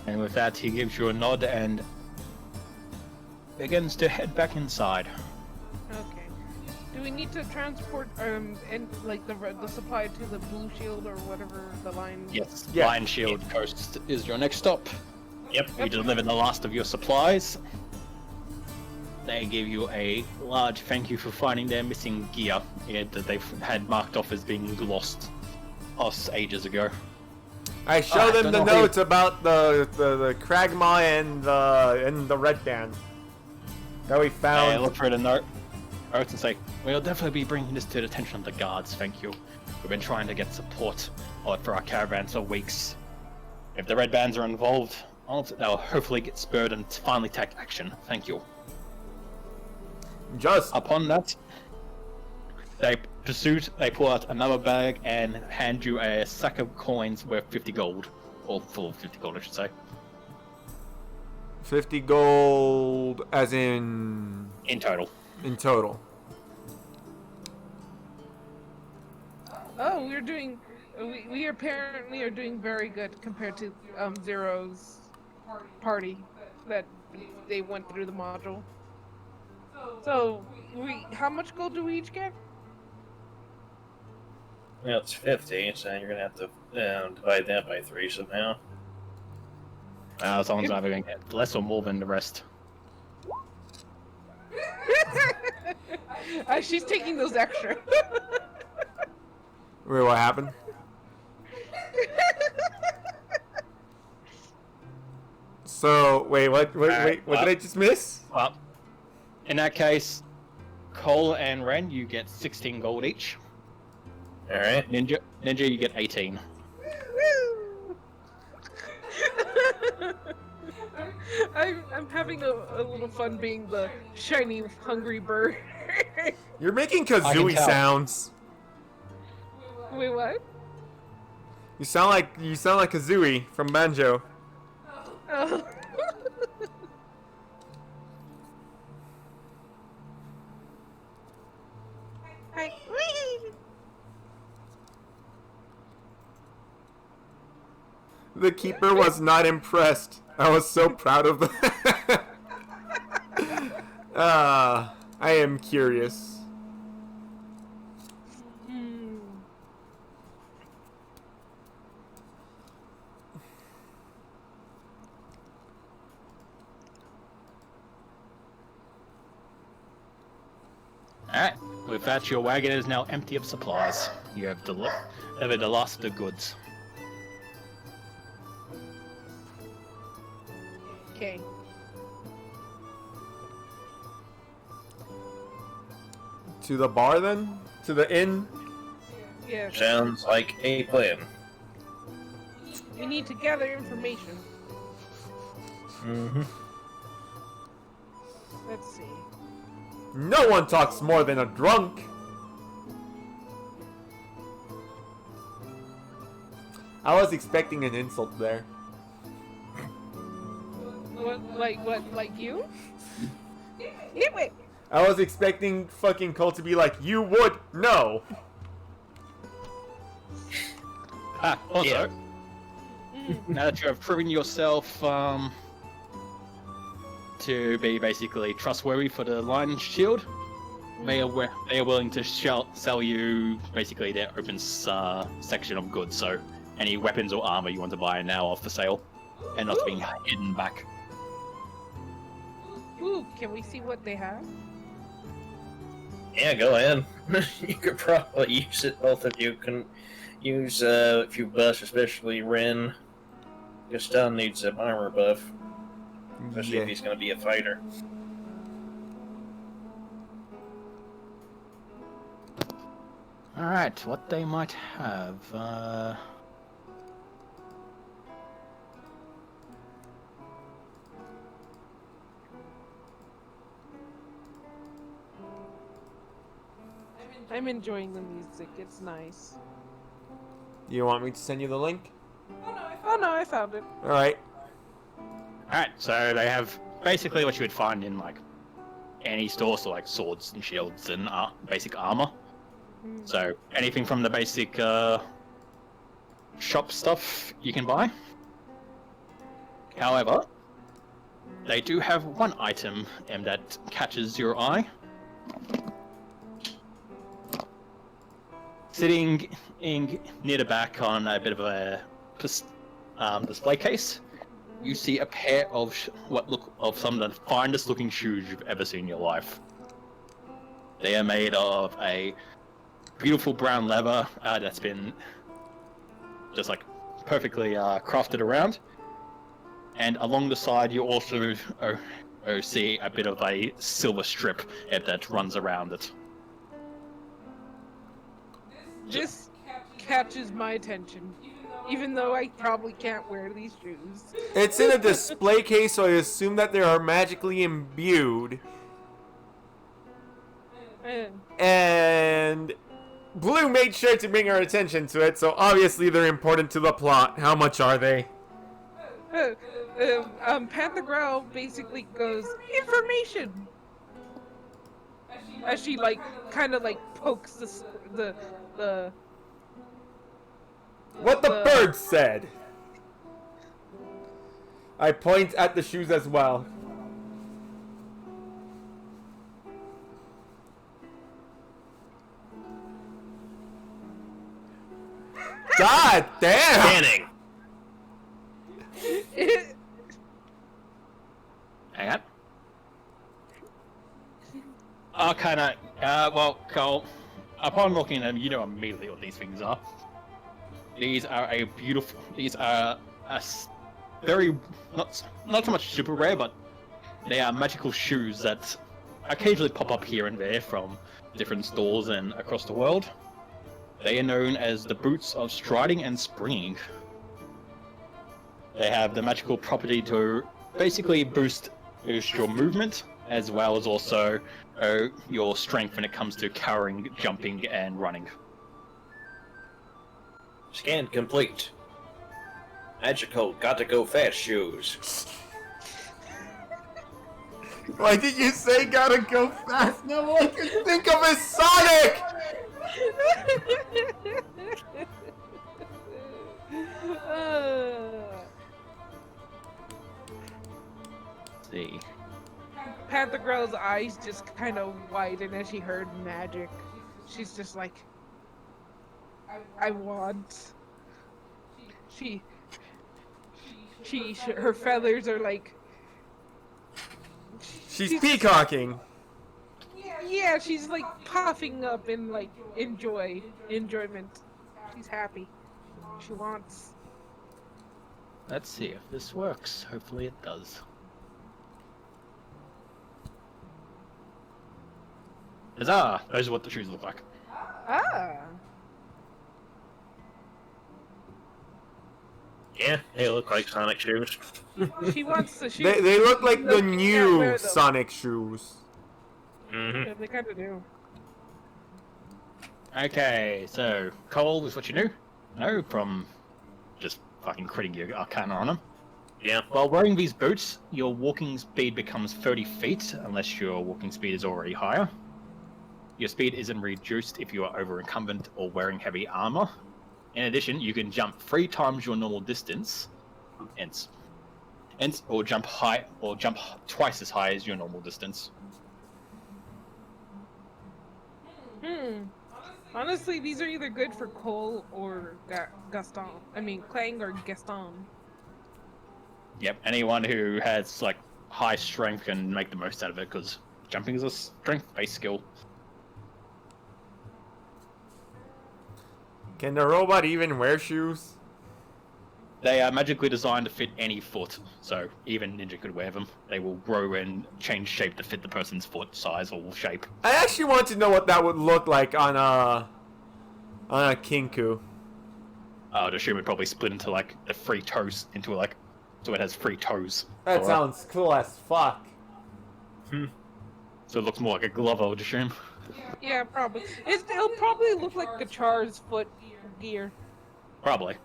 And with that, he gives you a nod and begins to head back inside. Okay. Do we need to transport and like the supply to the Blue Shield or whatever the line? Yes, Yeah. Lion Shield Coast is your next stop. Yep. You deliver the last of your supplies. They give you a large thank you for finding their missing gear that they had marked off as being lost us ages ago. I show them don't the know how you- notes about the Kragma and the red band that we I found. look for the notes and say, "We'll definitely be bringing this to the attention of the guards, thank you. We've been trying to get support for our caravans for weeks. If the red bands are involved, they'll hopefully get spurred and finally take action. Thank you." Just Upon that, they pull out another bag and hand you a sack of coins worth 50 gold. Or full of 50 gold, I should say. 50 gold, as in In total. total. Oh, we're doing. We apparently are doing very good compared to Zero's party that they went through the module. So how much gold do we each get? Well, it's 50, so you're gonna have to divide that by 3 somehow. Someone's either going to get less or more than the rest. She's taking those extra. Wait, what happened? So, wait, what did I just miss? Well, in that case, Cole and Ren, you get 16 gold each. Alright. Ninja, you get 18. I'm having a little fun being the shiny, hungry bird. You're making I kazooie can tell. sounds. Wait, what? You sound like Kazooie from Banjo. Oh. Hi. The keeper was not impressed. I was so proud of the. I am curious. Alright, with that, your wagon is now empty of supplies. You have delivered the last of the goods. Okay. To the bar then? To the inn? Yeah. Sounds like a plan. We need to gather information. Mm-hmm. Let's see. No one talks more than a drunk. I was expecting an insult there. What, like you? Nitwit! I was expecting fucking Cole to be like, you would know. Also, now that you have proven yourself to be basically trustworthy for the Lion Shield, they are willing to sell you basically their open section of goods. So any weapons or armor you want to buy now are for sale and not being hidden back. Ooh, can we see what they have? Yeah, go ahead. You could probably use it. Both of you can use a few buffs, especially Ren. Gaston needs an armor buff, especially if he's going to be a fighter. Alright, what they might have. I'm enjoying the music. It's nice. You want me to send you the link? Oh no, I found it. Alright. Alright, so they have basically what you would find in like any store, so like swords and shields and basic armor. So anything from the basic shop stuff you can buy. However, they do have one item that catches your eye. Sitting near the back on a bit of a display case, you see a pair of what look of some of the finest looking shoes you've ever seen in your life. They are made of a beautiful brown leather that's been just like perfectly crafted around, and along the side you also see a bit of a silver strip that runs around it. This catches my attention, even though I probably can't wear these shoes. It's in a display case, so I assume that they are magically imbued. And Blue made sure to bring our attention to it, so obviously they're important to the plot. How much are they? Panther Growl basically goes, information! As she, like, kind of, like, pokes the What the bird said. I point at the shoes as well. God damn! Scanning. Hang on. Well, Cole, upon looking at them, you know immediately what these things are. These are very, not so much super rare, but they are magical shoes that occasionally pop up here and there from different stores and across the world. They are known as the boots of striding and springing. They have the magical property to basically boost your movement, as well as also your strength when it comes to carrying, jumping, and running. Scan complete. Magical gotta go fast shoes. Why did you say gotta go fast? No one can think of as Sonic! Let's see. Panther Girl's eyes just kind of widen as she heard magic. She's just like, I want. Her feathers are like. She's peacocking. Yeah, she's like puffing up in like enjoyment. She's happy. She wants. Let's see if this works. Hopefully it does. Huzzah! Those are what the shoes look like. Ah. Yeah, they look like Sonic shoes. She wants the shoes. They look like the She can't wear new them. Sonic shoes. Mm-hmm. Yeah, they kind of do. Okay, so Cole is what you knew? No, from just fucking critting your arcana on them. Yeah. While wearing these boots, your walking speed becomes 30 feet, unless your walking speed is already higher. Your speed isn't reduced if you are over incumbent or wearing heavy armor. In addition, you can jump 3 times your normal distance, or jump twice as high as your normal distance. Honestly, these are either good for Cole or Gaston. I mean, Clang or Gaston. Yep, anyone who has like high strength can make the most out of it because jumping is a strength-based skill. Can the robot even wear shoes? They are magically designed to fit any foot, so even Ninja could wear them. They will grow and change shape to fit the person's foot size or shape. I actually want to know what that would look like on a Kinku. I'd assume it probably split into like the 3 toes into like, so it has 3 toes. That Or- sounds cool as fuck. So it looks more like a glove, I would assume. Yeah, probably. It'll probably look like Gachar's foot gear. Probably.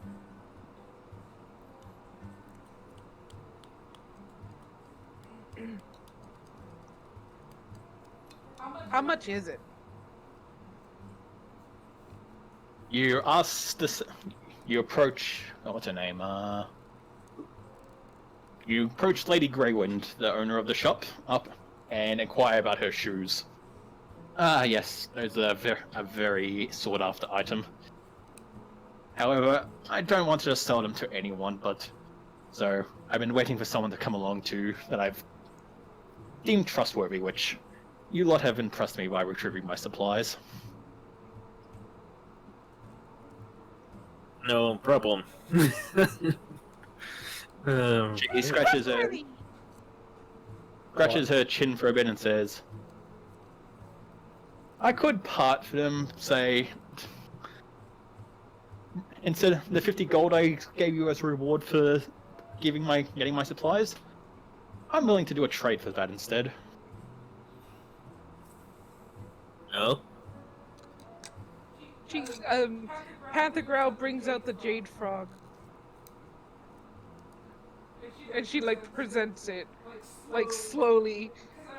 How much is it? You ask this. You approach. Oh, what's her name? You approach Lady Greywind, the owner of the shop, up and inquire about her shoes. Ah, yes, those are a very sought after item. However, I don't want to just sell them to anyone, so I've been waiting for someone to come along that I've deemed trustworthy, which you lot have impressed me by retrieving my supplies. No problem. She scratches her chin for a bit and says, I could part for them, say, instead of the 50 gold I gave you as a reward for getting my supplies, I'm willing to do a trade for that instead. No? Panther Growl brings out the jade frog. And she, like, presents it, like, slowly.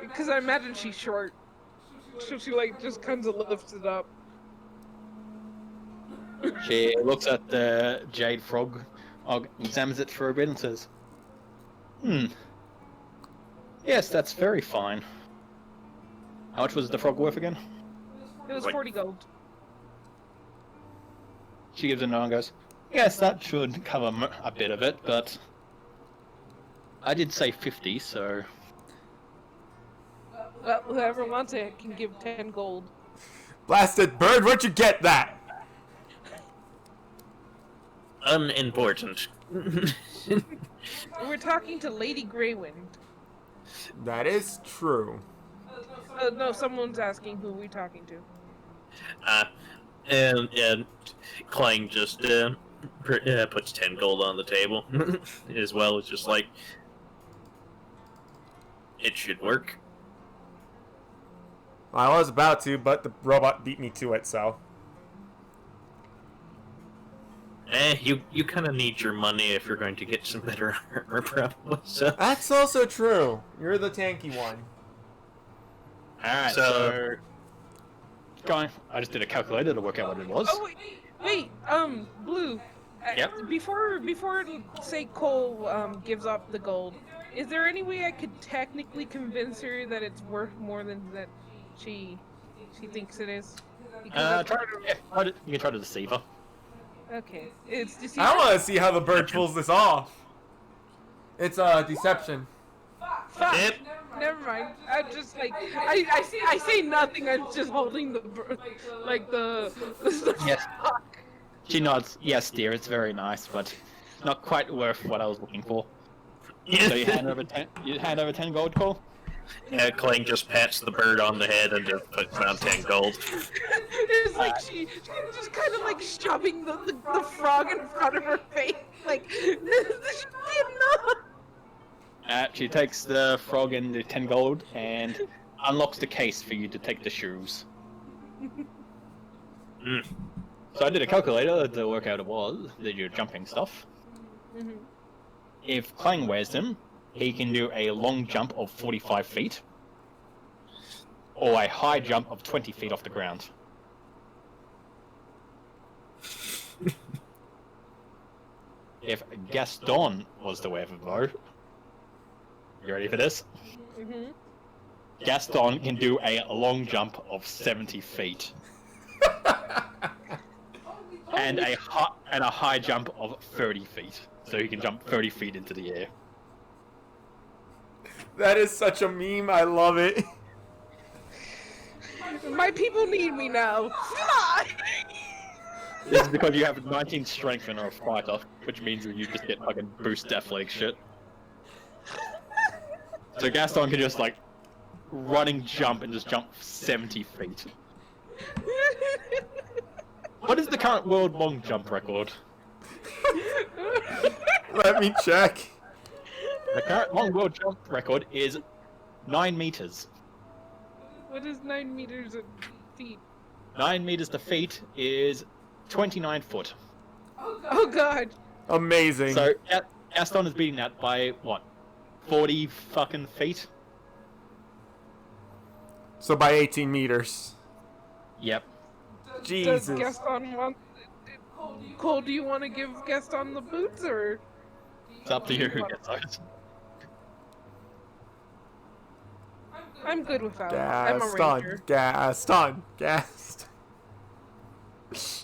Because I imagine she's short. So she, like, just comes and lifts it up. She looks at the jade frog, examines it for a bit, and says, Yes, that's very fine. How much was the frog worth again? It was 40 gold. She gives a nod and goes, Yes, that should cover a bit of it, but I did say 50, so... Well, whoever wants it can give 10 gold. Blasted bird, where'd you get that? Unimportant. We're talking to Lady Greywind. That is true. No, someone's asking who we're talking to. And Clang just puts 10 gold on the table, as well as just like, it should work. I was about to, but the robot beat me to it, so. You kind of need your money if you're going to get some better armor, probably. So. That's also true. You're the tanky one. Alright, so... Going. I just did a calculator to work out what it was. Oh, wait, Blue. Yep. Before, say, Cole gives up the gold, is there any way I could technically convince her that it's worth more than that she thinks it is? You can try to deceive her. Okay, it's just. I want to see how the bird pulls this off. It's deception. Fuck. Yep. Never mind. I'm just like I say nothing. I'm just holding the like the Yes. She nods. Yes, dear. It's very nice, but not quite worth what I was looking for. So you hand over 10. You hand over 10 gold, Cole. Yeah, Clang just pats the bird on the head and just puts down 10 gold. It's like she's just kind of like shoving the frog in front of her face. Like this She takes the frog and the 10 gold and unlocks the case for you to take the shoes. So I did a calculator to work out it was that you're jumping stuff. If Clang wears them, he can do a long jump of 45 feet, or a high jump of 20 feet off the ground. If Gaston was to wear them, though, you ready for this? Gaston can do a long jump of 70 feet. And a high jump of 30 feet. So he can jump 30 feet into the air. That is such a meme. I love it. My people need me now. Fly! This is because you have 19 strength and are a fighter, which means that you just get fucking boost athletic shit. So Gaston can just like running jump and just jump 70 feet. What is the current world long jump record? Let me check. The current long world jump record is 9 meters. What is 9 meters of feet? 9 meters to feet is 29 foot. Oh god. Amazing. So Gaston is beating that by what? 40 fucking feet? So by 18 meters. Yep. Jesus. Does Gaston want... Cole, do you want to give Gaston the boots, or... It's up to you who gets those. I'm good without it. I'm a ranger. Gaston.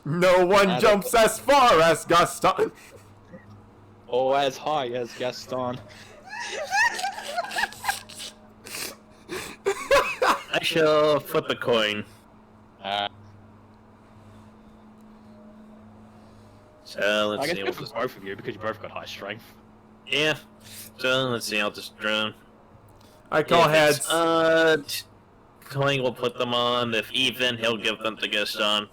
No one jumps as far as Gaston. Or as high as Gaston. I shall flip a coin. So let's I guess see. good for both of you because you both got high strength. Yeah. So let's see. I'll just drone. I call heads. Clang will put them on. If even, he'll give them to Gaston.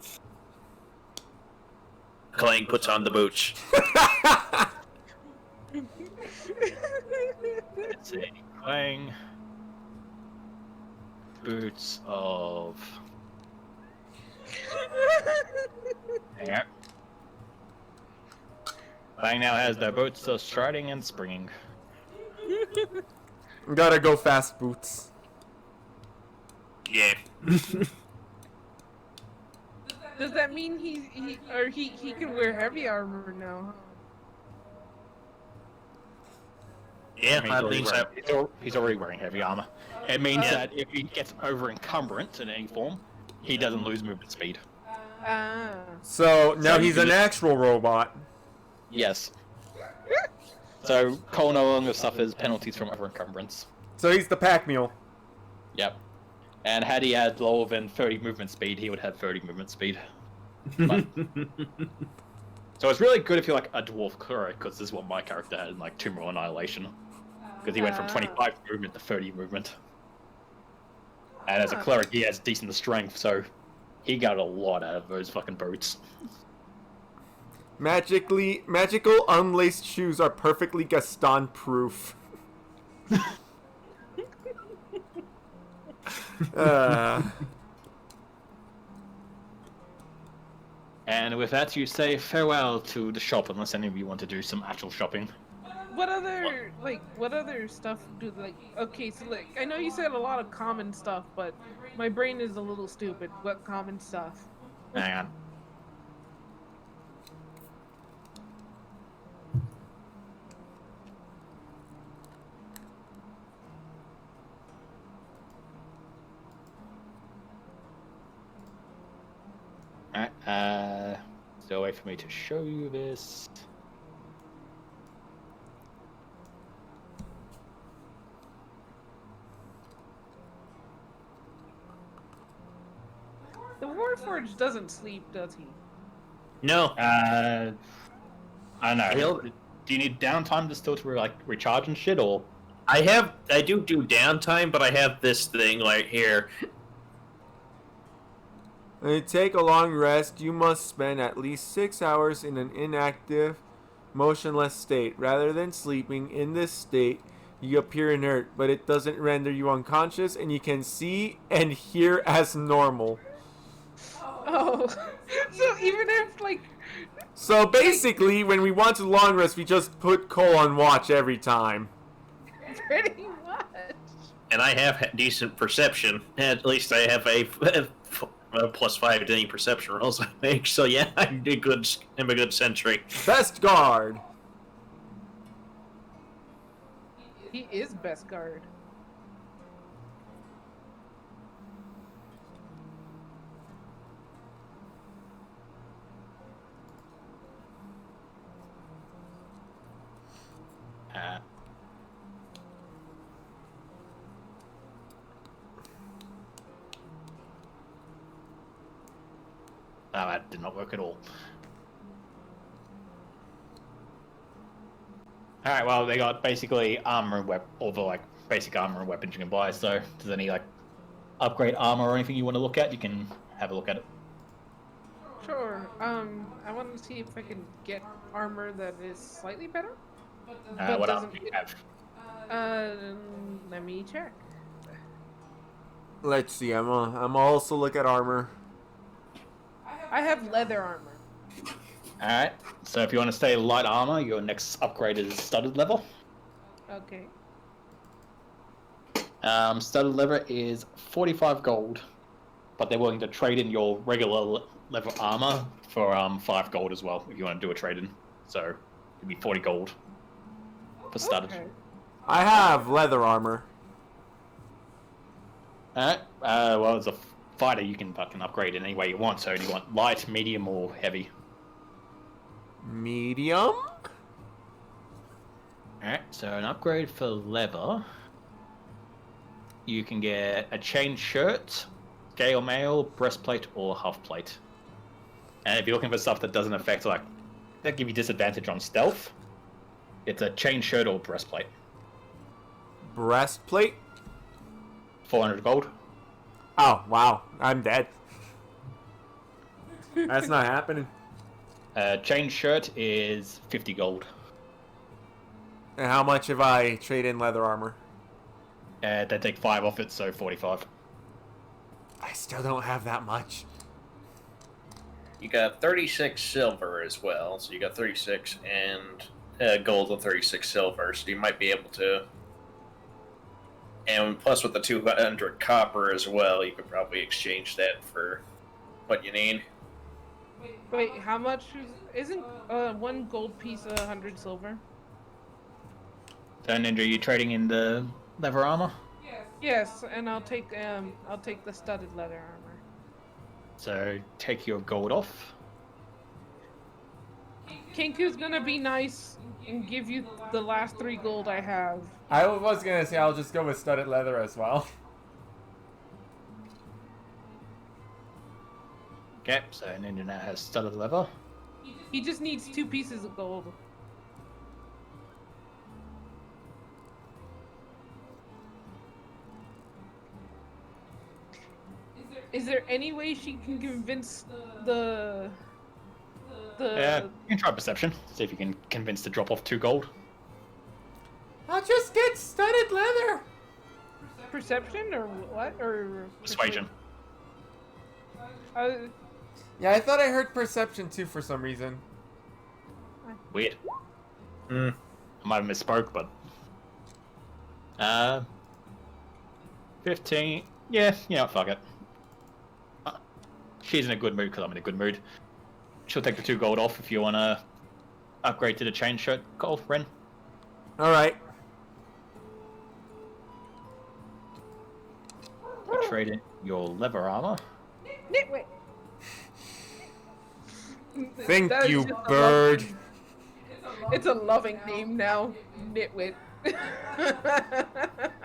Clang puts on the boots. Let's see. Clang. Boots of... Hang on. Clang now has the boots of striding and springing. Gotta go fast, boots. Yeah. Does that mean he can wear heavy armor now? Yeah, I I mean, think so. he's already wearing heavy armor. It means that if he gets over encumbrance in any form, he doesn't lose movement speed. Ah. So now So you he's can an just- actual robot. Yes. So Cole no longer suffers penalties from over encumbrance. So he's the pack mule. Yep. And had he had lower than 30 movement speed, he would have 30 movement speed. But- So it's really good if you're like a dwarf cleric, because this is what my character had in like Tomb of Annihilation. Because he went from 25 movement to 30 movement. And as a cleric, he has decent strength, so he got a lot out of those fucking boots. Magical unlaced shoes are perfectly Gaston proof. And with that, you say farewell to the shop, unless any of you want to do some actual shopping. What other stuff do okay, so like I know you said a lot of common stuff, but my brain is a little stupid. What common stuff? Hang on. Alright, still wait for me to show you this. The Warforged doesn't sleep, does he? No. I don't know. He'll- Do you need downtime to still to like recharge and shit, or? I do downtime, but I have this thing right here. When you take a long rest, you must spend at least 6 hours in an inactive, motionless state. Rather than sleeping in this state, you appear inert, but it doesn't render you unconscious, and you can see and hear as normal. Oh, so even if like So basically, when we want to long rest, we just put Cole on watch every time. pretty much. And I have decent perception. At least I have a +5 to any perception rolls I make. So yeah, I'm a good sentry. Best guard. He is best guard. No, that did not work at all. Alright, well, they got basically armor and all the like basic armor and weapons you can buy, so if there's any like upgrade armor or anything you want to look at, you can have a look at it. Sure. I want to see if I can get armor that is slightly better. What else doesn't- do you have? Let me check. Let's see. I'm also look at armor. I have leather armor. Alright, so if you want to stay light armor, your next upgrade is studded level. Okay. Studded leather is 45 gold, but they're willing to trade in your regular level armor for 5 gold as well, if you want to do a trade-in. So, it'd be 40 gold for studded. Okay. I have leather armor. Alright, well, as a fighter, you can fucking upgrade it any way you want, so do you want light, medium, or heavy? Medium? Alright, so an upgrade for leather, you can get a chain shirt, scale mail, breastplate, or half plate. And if you're looking for stuff that doesn't affect, like, that give you disadvantage on stealth, it's a chain shirt or breastplate. Breastplate? 400 gold. Oh, wow. I'm dead. That's not happening. Chain shirt is 50 gold. And how much have I trade in leather armor? They take 5 off it, so 45. I still don't have that much. You got 36 silver as well, so you got 36 and gold and 36 silver, so you might be able to. And plus with the 200 copper as well, you could probably exchange that for what you need. Wait, how much isn't one gold piece 100 silver? So Ninja, you trading in the leather armor? Yes, and I'll take the studded leather armor. So take your gold off. Kinku's gonna be nice and give you the last 3 gold I have. I was gonna say I'll just go with studded leather as well. Okay, so Ninja now has studded leather. He just needs 2 pieces of gold. Is there any way she can convince the Yeah, you can try perception. See if you can convince to drop off 2 gold. I'll just get studded leather. perception or what? Or Persuasion. Yeah, I thought I heard perception too for some reason. Weird. Hmm. I might have misspoke, but 15. Yeah, fuck it. She's in a good mood because I'm in a good mood. She'll take the 2 gold off if you want to upgrade to the chain shirt, Cole, Ren. Alright. Trade in your leather armor. Nitwit. Thank That is you, just a bird. loving- It's a loving name now, Nitwit.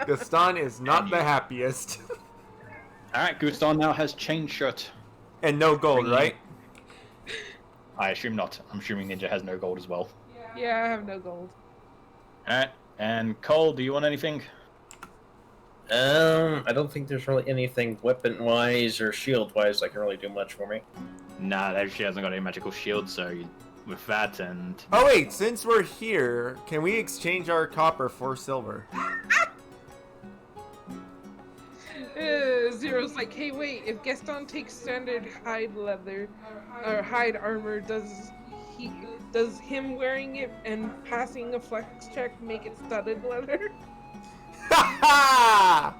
Gaston is not the happiest. Alright, Guston now has chain shirt. And no gold, Bring right? I assume not. I'm assuming Ninja has no gold as well. Yeah, I have no gold. Alright, and Cole, do you want anything? I don't think there's really anything weapon-wise or shield-wise that can really do much for me. Nah, she hasn't got any magical shield, so with that and... Oh wait, since we're here, can we exchange our copper for silver? Zero's like, hey, wait, if Gaston takes standard hide leather or hide armor, does him wearing it and passing a flex check make it studded leather? Ha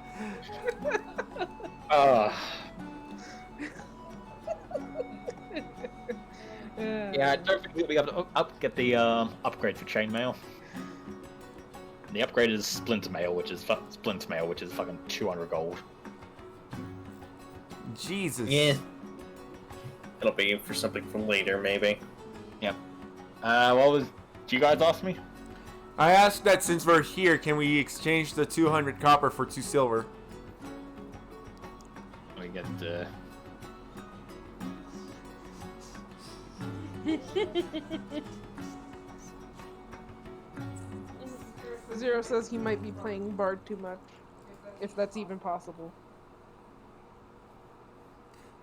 Yeah, I don't think we'll be able to get the upgrade for chainmail. The upgrade is splinter mail, which is fucking 200 gold. Jesus. Yeah. It'll be for something from later, maybe. Yep. Do you guys ask me? I asked that since we're here, can we exchange the 200 copper for 2 silver? We get Zero says he might be playing Bard too much, if that's even possible.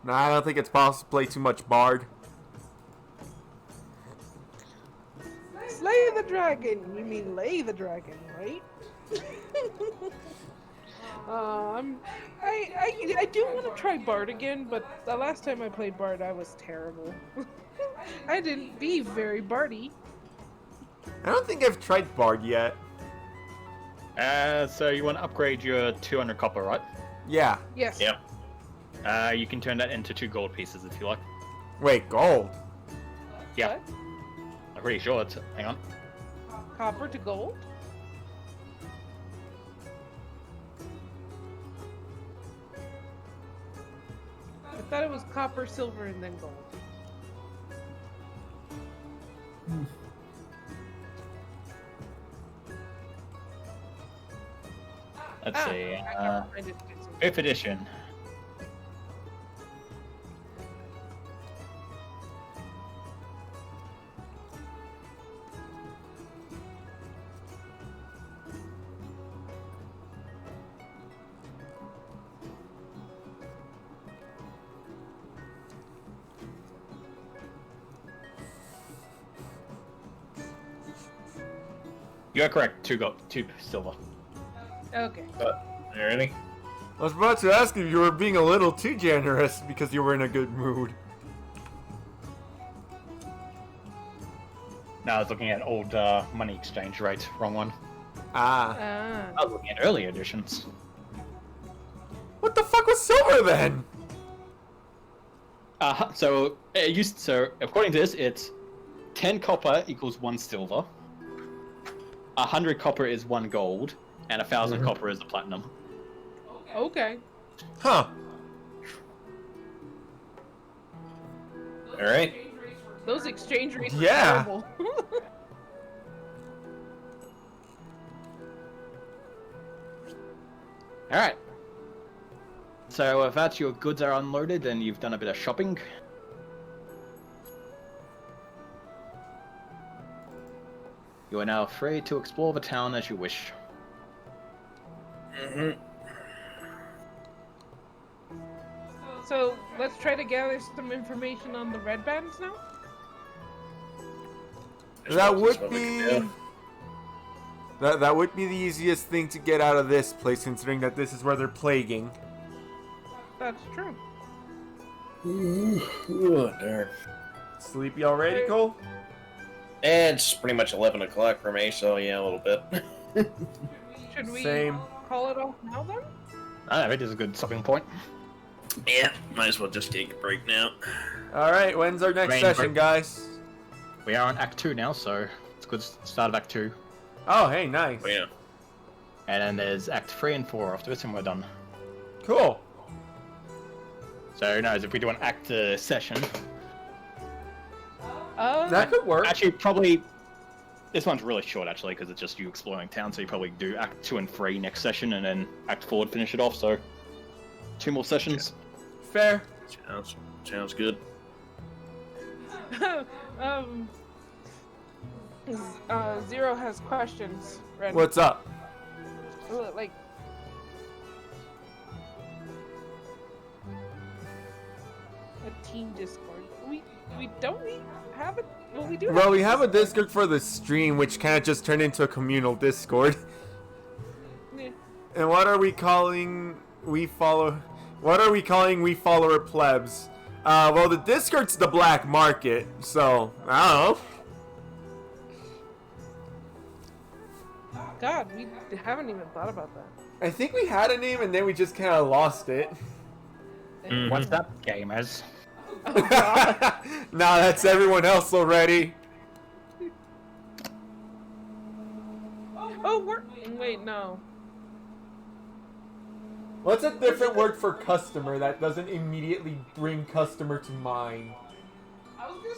Nah, I don't think it's possible to play too much Bard. Slay the dragon! You mean lay the dragon, right? I do want to try Bard again, but the last time I played Bard, I was terrible. I didn't be very Bardy. I don't think I've tried Bard yet. so you want to upgrade your 200 copper, right? Yeah. Yes. Yeah. You can turn that into 2 gold pieces if you like. Wait, gold? Yeah, What? I'm pretty sure it's... Hang on. Copper to gold? I thought it was copper, silver, and then gold. Let's see. I can't find it. 5th edition. You're correct. 2 gold, 2 silver. Okay. But, you ready? I was about to ask if you were being a little too generous because you were in a good mood. No, I was looking at old money exchange rates. Wrong one. Ah. I was looking at early editions. What the fuck was silver then? So according to this, it's 10 copper equals 1 silver. 100 copper is 1 gold, and 1,000 copper is a platinum. Okay. Huh. All right. Those exchange rates are Yeah. terrible. All right. So with that, your goods are unloaded, and you've done a bit of shopping. You are now free to explore the town as you wish. So let's try to gather some information on the red bands now. That would That's what we be can do. that would be the easiest thing to get out of this place, considering that this is where they're plaguing. That's true. Oh, darn. Sleepy already, Cole? It's pretty much 11 o'clock for me, so yeah, a little bit. Should we Same. call it off now then? It is a good stopping point. Yeah, might as well just take a break now. All right, when's our next Rain session, break. guys? We are on Act 2 now, so it's a good start of Act 2. Oh, hey, nice. Oh, yeah. And then there's Act 3 and 4 after this, and we're done. Cool. So who knows, if we do an Act session... That could work. Actually, probably... This one's really short, actually, because it's just you exploring town, so you probably do Act 2 and 3 next session, and then Act 4 would finish it off, so... 2 more sessions. Fair. Sounds good. Zero has questions. Red. What's up? Like, a team Discord. We don't have it. Well, we do. Well, we have a Discord for the stream, which kind of just turned into a communal Discord. Yeah. And what are we calling we follow? What are we calling we follower plebs? Well, the Discord's the black market, so I don't know. God, we haven't even thought about that. I think we had a name and then we just kind of lost it. What's that, gamers? Nah, that's everyone else already. Oh, wait, no. What's a different word for customer that doesn't immediately bring customer to mind?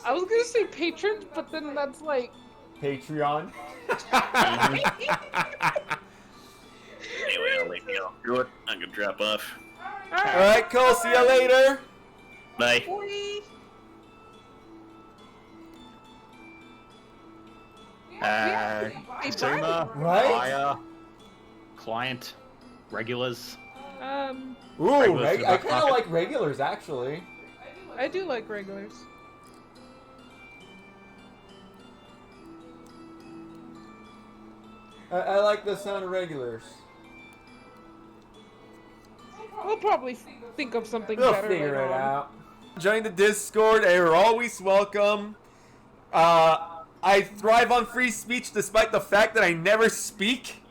I was gonna say patrons, but then that's like. Patreon. Anyway, I'll leave you all do it. I'm gonna drop off. Alright, cool. See you later. Bye. Consumer, Right? buyer, client, regulars. Ooh, Regulars I to the black kind of market. like regulars, actually. I do like regulars. I like the sound of regulars. We'll probably think of something We'll better figure later it on. out. Join the Discord, and you're always welcome. I thrive on free speech despite the fact that I never speak.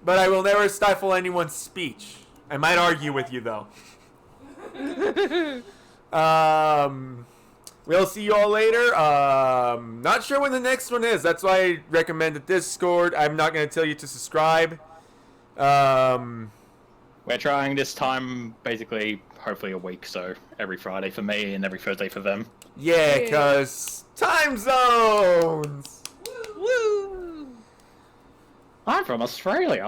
But I will never stifle anyone's speech. I might argue with you, though. We'll see you all later. Not sure when the next one is. That's why I recommend the Discord. I'm not going to tell you to subscribe. We're trying this time, basically, hopefully a week, so every Friday for me and every Thursday for them. Yeah, because time zones! Woo! I'm from Australia.